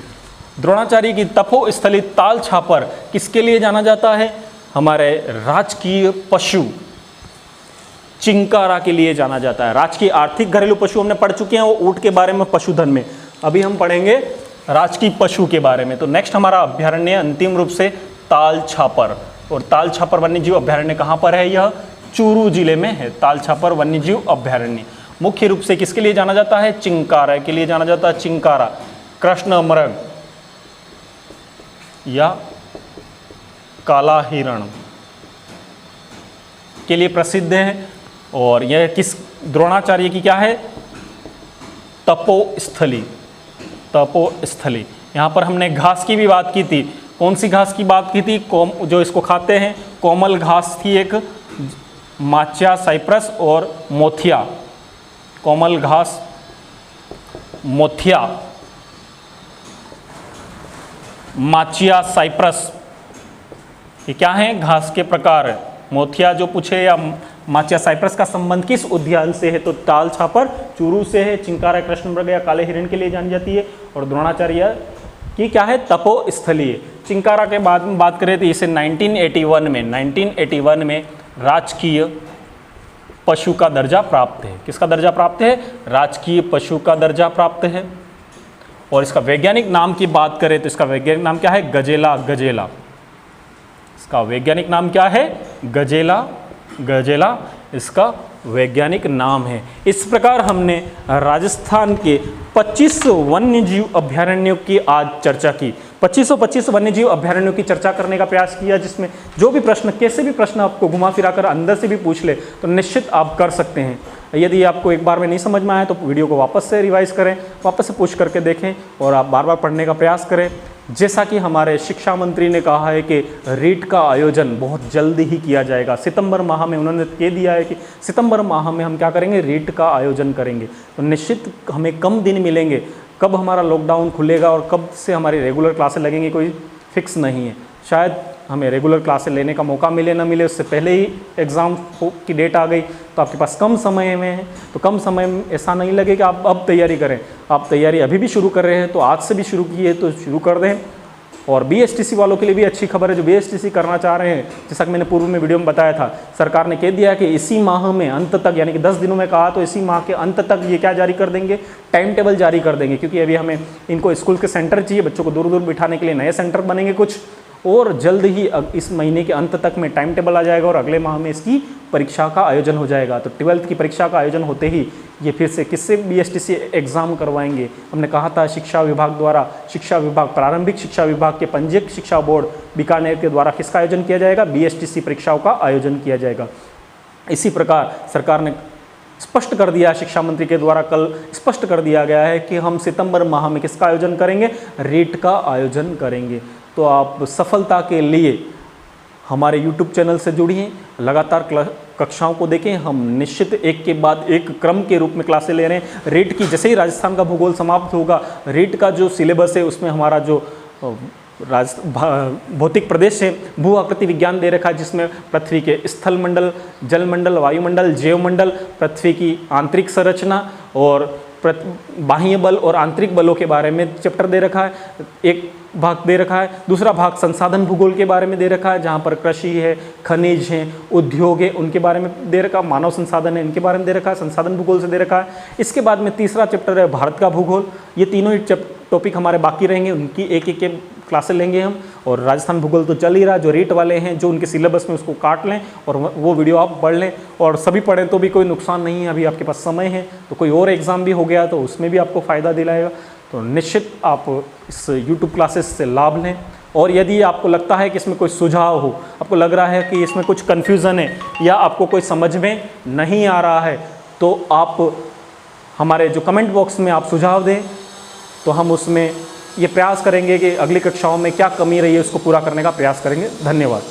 द्रोणाचार्य की तपोस्थली ताल छापर किसके लिए जाना जाता है, हमारे राजकीय पशु चिंकारा के लिए जाना जाता है। राजकीय आर्थिक घरेलू पशु हमने पढ़ चुके हैं, वो ऊंट के बारे में, पशुधन में। अभी हम पढ़ेंगे राजकीय पशु के बारे में। तो नेक्स्ट हमारा अभ्यारण्य अंतिम रूप से ताल छापर। और ताल छापर वन्यजीव अभयारण्य कहाँ पर है? यह चूरू जिले में है, ताल छापर वन्यजीव अभयारण्य। मुख्य रूप से किसके लिए जाना जाता है? चिंकारा के लिए जाना जाता है। चिंकारा कृष्ण मृग या काला हिरण के लिए प्रसिद्ध है। और यह किस द्रोणाचार्य की क्या है? तपोस्थली, तपोस्थली। यहाँ पर हमने घास की भी बात की थी। कौन सी घास की बात की थी? जो इसको खाते हैं, कोमल घास थी एक, माचिया साइप्रस और मोथिया। कोमल घास, मोथिया, माचिया साइप्रस, ये क्या है? घास के प्रकार। मोथिया जो पूछे या माचिया साइप्रस का संबंध किस उद्यान से है? तो ताल छापर चूरू से है। चिंकारा कृष्ण मृग या काले हिरण के लिए जानी जाती है। और द्रोणाचार्य की क्या है? तपोस्थली। चिंकारा के बाद में बात करें तो इसे 1981 में राजकीय पशु का दर्जा प्राप्त है। किसका दर्जा प्राप्त है? राजकीय पशु का दर्जा प्राप्त है। और इसका वैज्ञानिक नाम की बात करें तो इसका वैज्ञानिक नाम क्या है? गजेला, गजेला। इसका वैज्ञानिक नाम क्या है? गजेला, गजेला इसका वैज्ञानिक नाम है। इस प्रकार हमने राजस्थान के 25 वन्यजीव अभयारण्यों की आज चर्चा की। 25 वन्यजीव अभयारण्यों की चर्चा करने का प्रयास किया, जिसमें जो भी प्रश्न, कैसे भी प्रश्न आपको घुमा फिरा कर अंदर से भी पूछ ले तो निश्चित आप कर सकते हैं। यदि आपको एक बार में नहीं समझ में आए तो वीडियो को वापस से रिवाइज करें, वापस से पूछ करके देखें और आप बार बार पढ़ने का प्रयास करें। जैसा कि हमारे शिक्षा मंत्री ने कहा है कि रीट का आयोजन बहुत जल्दी ही किया जाएगा। सितंबर माह में उन्होंने कह दिया है कि सितंबर माह में हम क्या करेंगे? रीट का आयोजन करेंगे। तो निश्चित हमें कम दिन मिलेंगे। कब हमारा लॉकडाउन खुलेगा और कब से हमारी रेगुलर क्लासें लगेंगी कोई फिक्स नहीं है। शायद हमें रेगुलर क्लासें लेने का मौका मिले ना मिले, उससे पहले ही एग्ज़ाम की डेट आ गई तो आपके पास कम समय में है। तो कम समय में ऐसा नहीं लगे कि आप अब तैयारी करें। आप तैयारी अभी भी शुरू कर रहे हैं तो आज से भी शुरू की है तो शुरू कर दें। और BSTC वालों के लिए भी अच्छी खबर है, जो BSTC करना चाह रहे हैं। जैसा कि मैंने पूर्व में वीडियो में बताया था, सरकार ने कह दिया कि इसी माह में अंत तक, यानी कि 10 दिनों में कहा तो इसी माह के अंत तक ये क्या जारी कर देंगे? टाइम टेबल जारी कर देंगे। क्योंकि अभी हमें इनको स्कूल के सेंटर चाहिए, बच्चों को दूर दूर बिठाने के लिए नए सेंटर बनेंगे कुछ, और जल्द ही इस महीने के अंत तक में टाइम टेबल आ जाएगा और अगले माह में इसकी परीक्षा का आयोजन हो जाएगा। तो 12th की परीक्षा का आयोजन होते ही ये फिर से किससे BSTC एग्ज़ाम करवाएंगे? हमने कहा था शिक्षा विभाग द्वारा, शिक्षा विभाग, प्रारंभिक शिक्षा विभाग के पंजीयक शिक्षा बोर्ड बीकानेर के द्वारा किसका आयोजन किया जाएगा? BSTC परीक्षाओं का आयोजन किया जाएगा। इसी प्रकार सरकार ने स्पष्ट कर दिया, शिक्षा मंत्री के द्वारा कल स्पष्ट कर दिया गया है कि हम सितंबर माह में किसका आयोजन करेंगे? रीट का आयोजन करेंगे। तो आप सफलता के लिए हमारे YouTube चैनल से जुड़िए, लगातार कक्षाओं को देखें। हम निश्चित एक के बाद एक क्रम के रूप में क्लासें ले रहे हैं। रीट की जैसे ही राजस्थान का भूगोल समाप्त होगा, रीट का जो सिलेबस है उसमें हमारा जो भौतिक प्रदेश है, भू आकृति विज्ञान दे रखा है, जिसमें पृथ्वी के स्थल मंडल, जल मंडल, वायुमंडल, जैव मंडल, पृथ्वी की आंतरिक संरचना और बाह्य बल और आंतरिक बलों के बारे में चैप्टर दे रखा है, एक भाग दे रखा है। दूसरा भाग संसाधन भूगोल के बारे में दे रखा है, जहाँ पर कृषि है, खनिज है, उद्योग है, उनके बारे में दे रखा, मानव संसाधन है, इनके बारे में दे रखा है, संसाधन भूगोल से दे रखा है। इसके बाद में तीसरा चैप्टर है भारत का भूगोल। ये तीनों ही टॉपिक हमारे बाकी रहेंगे, उनकी एक एक क्लासें लेंगे हम। और राजस्थान भूगोल तो चल ही रहा, जो रीट वाले हैं जो उनके सिलेबस में उसको काट लें और वो वीडियो आप पढ़ लें। और सभी पढ़ें तो भी कोई नुकसान नहीं है, अभी आपके पास समय है। तो कोई और एग्ज़ाम भी हो गया तो उसमें भी आपको फ़ायदा दिलाएगा। तो निश्चित आप इस YouTube क्लासेस से लाभ लें। और यदि आपको लगता है कि इसमें कोई सुझाव हो, आपको लग रहा है कि इसमें कुछ कन्फ्यूज़न है या आपको कोई समझ में नहीं आ रहा है, तो आप हमारे जो कमेंट बॉक्स में आप सुझाव दें, तो हम उसमें ये प्रयास करेंगे कि अगली कक्षाओं में क्या कमी रही है उसको पूरा करने का प्रयास करेंगे। धन्यवाद।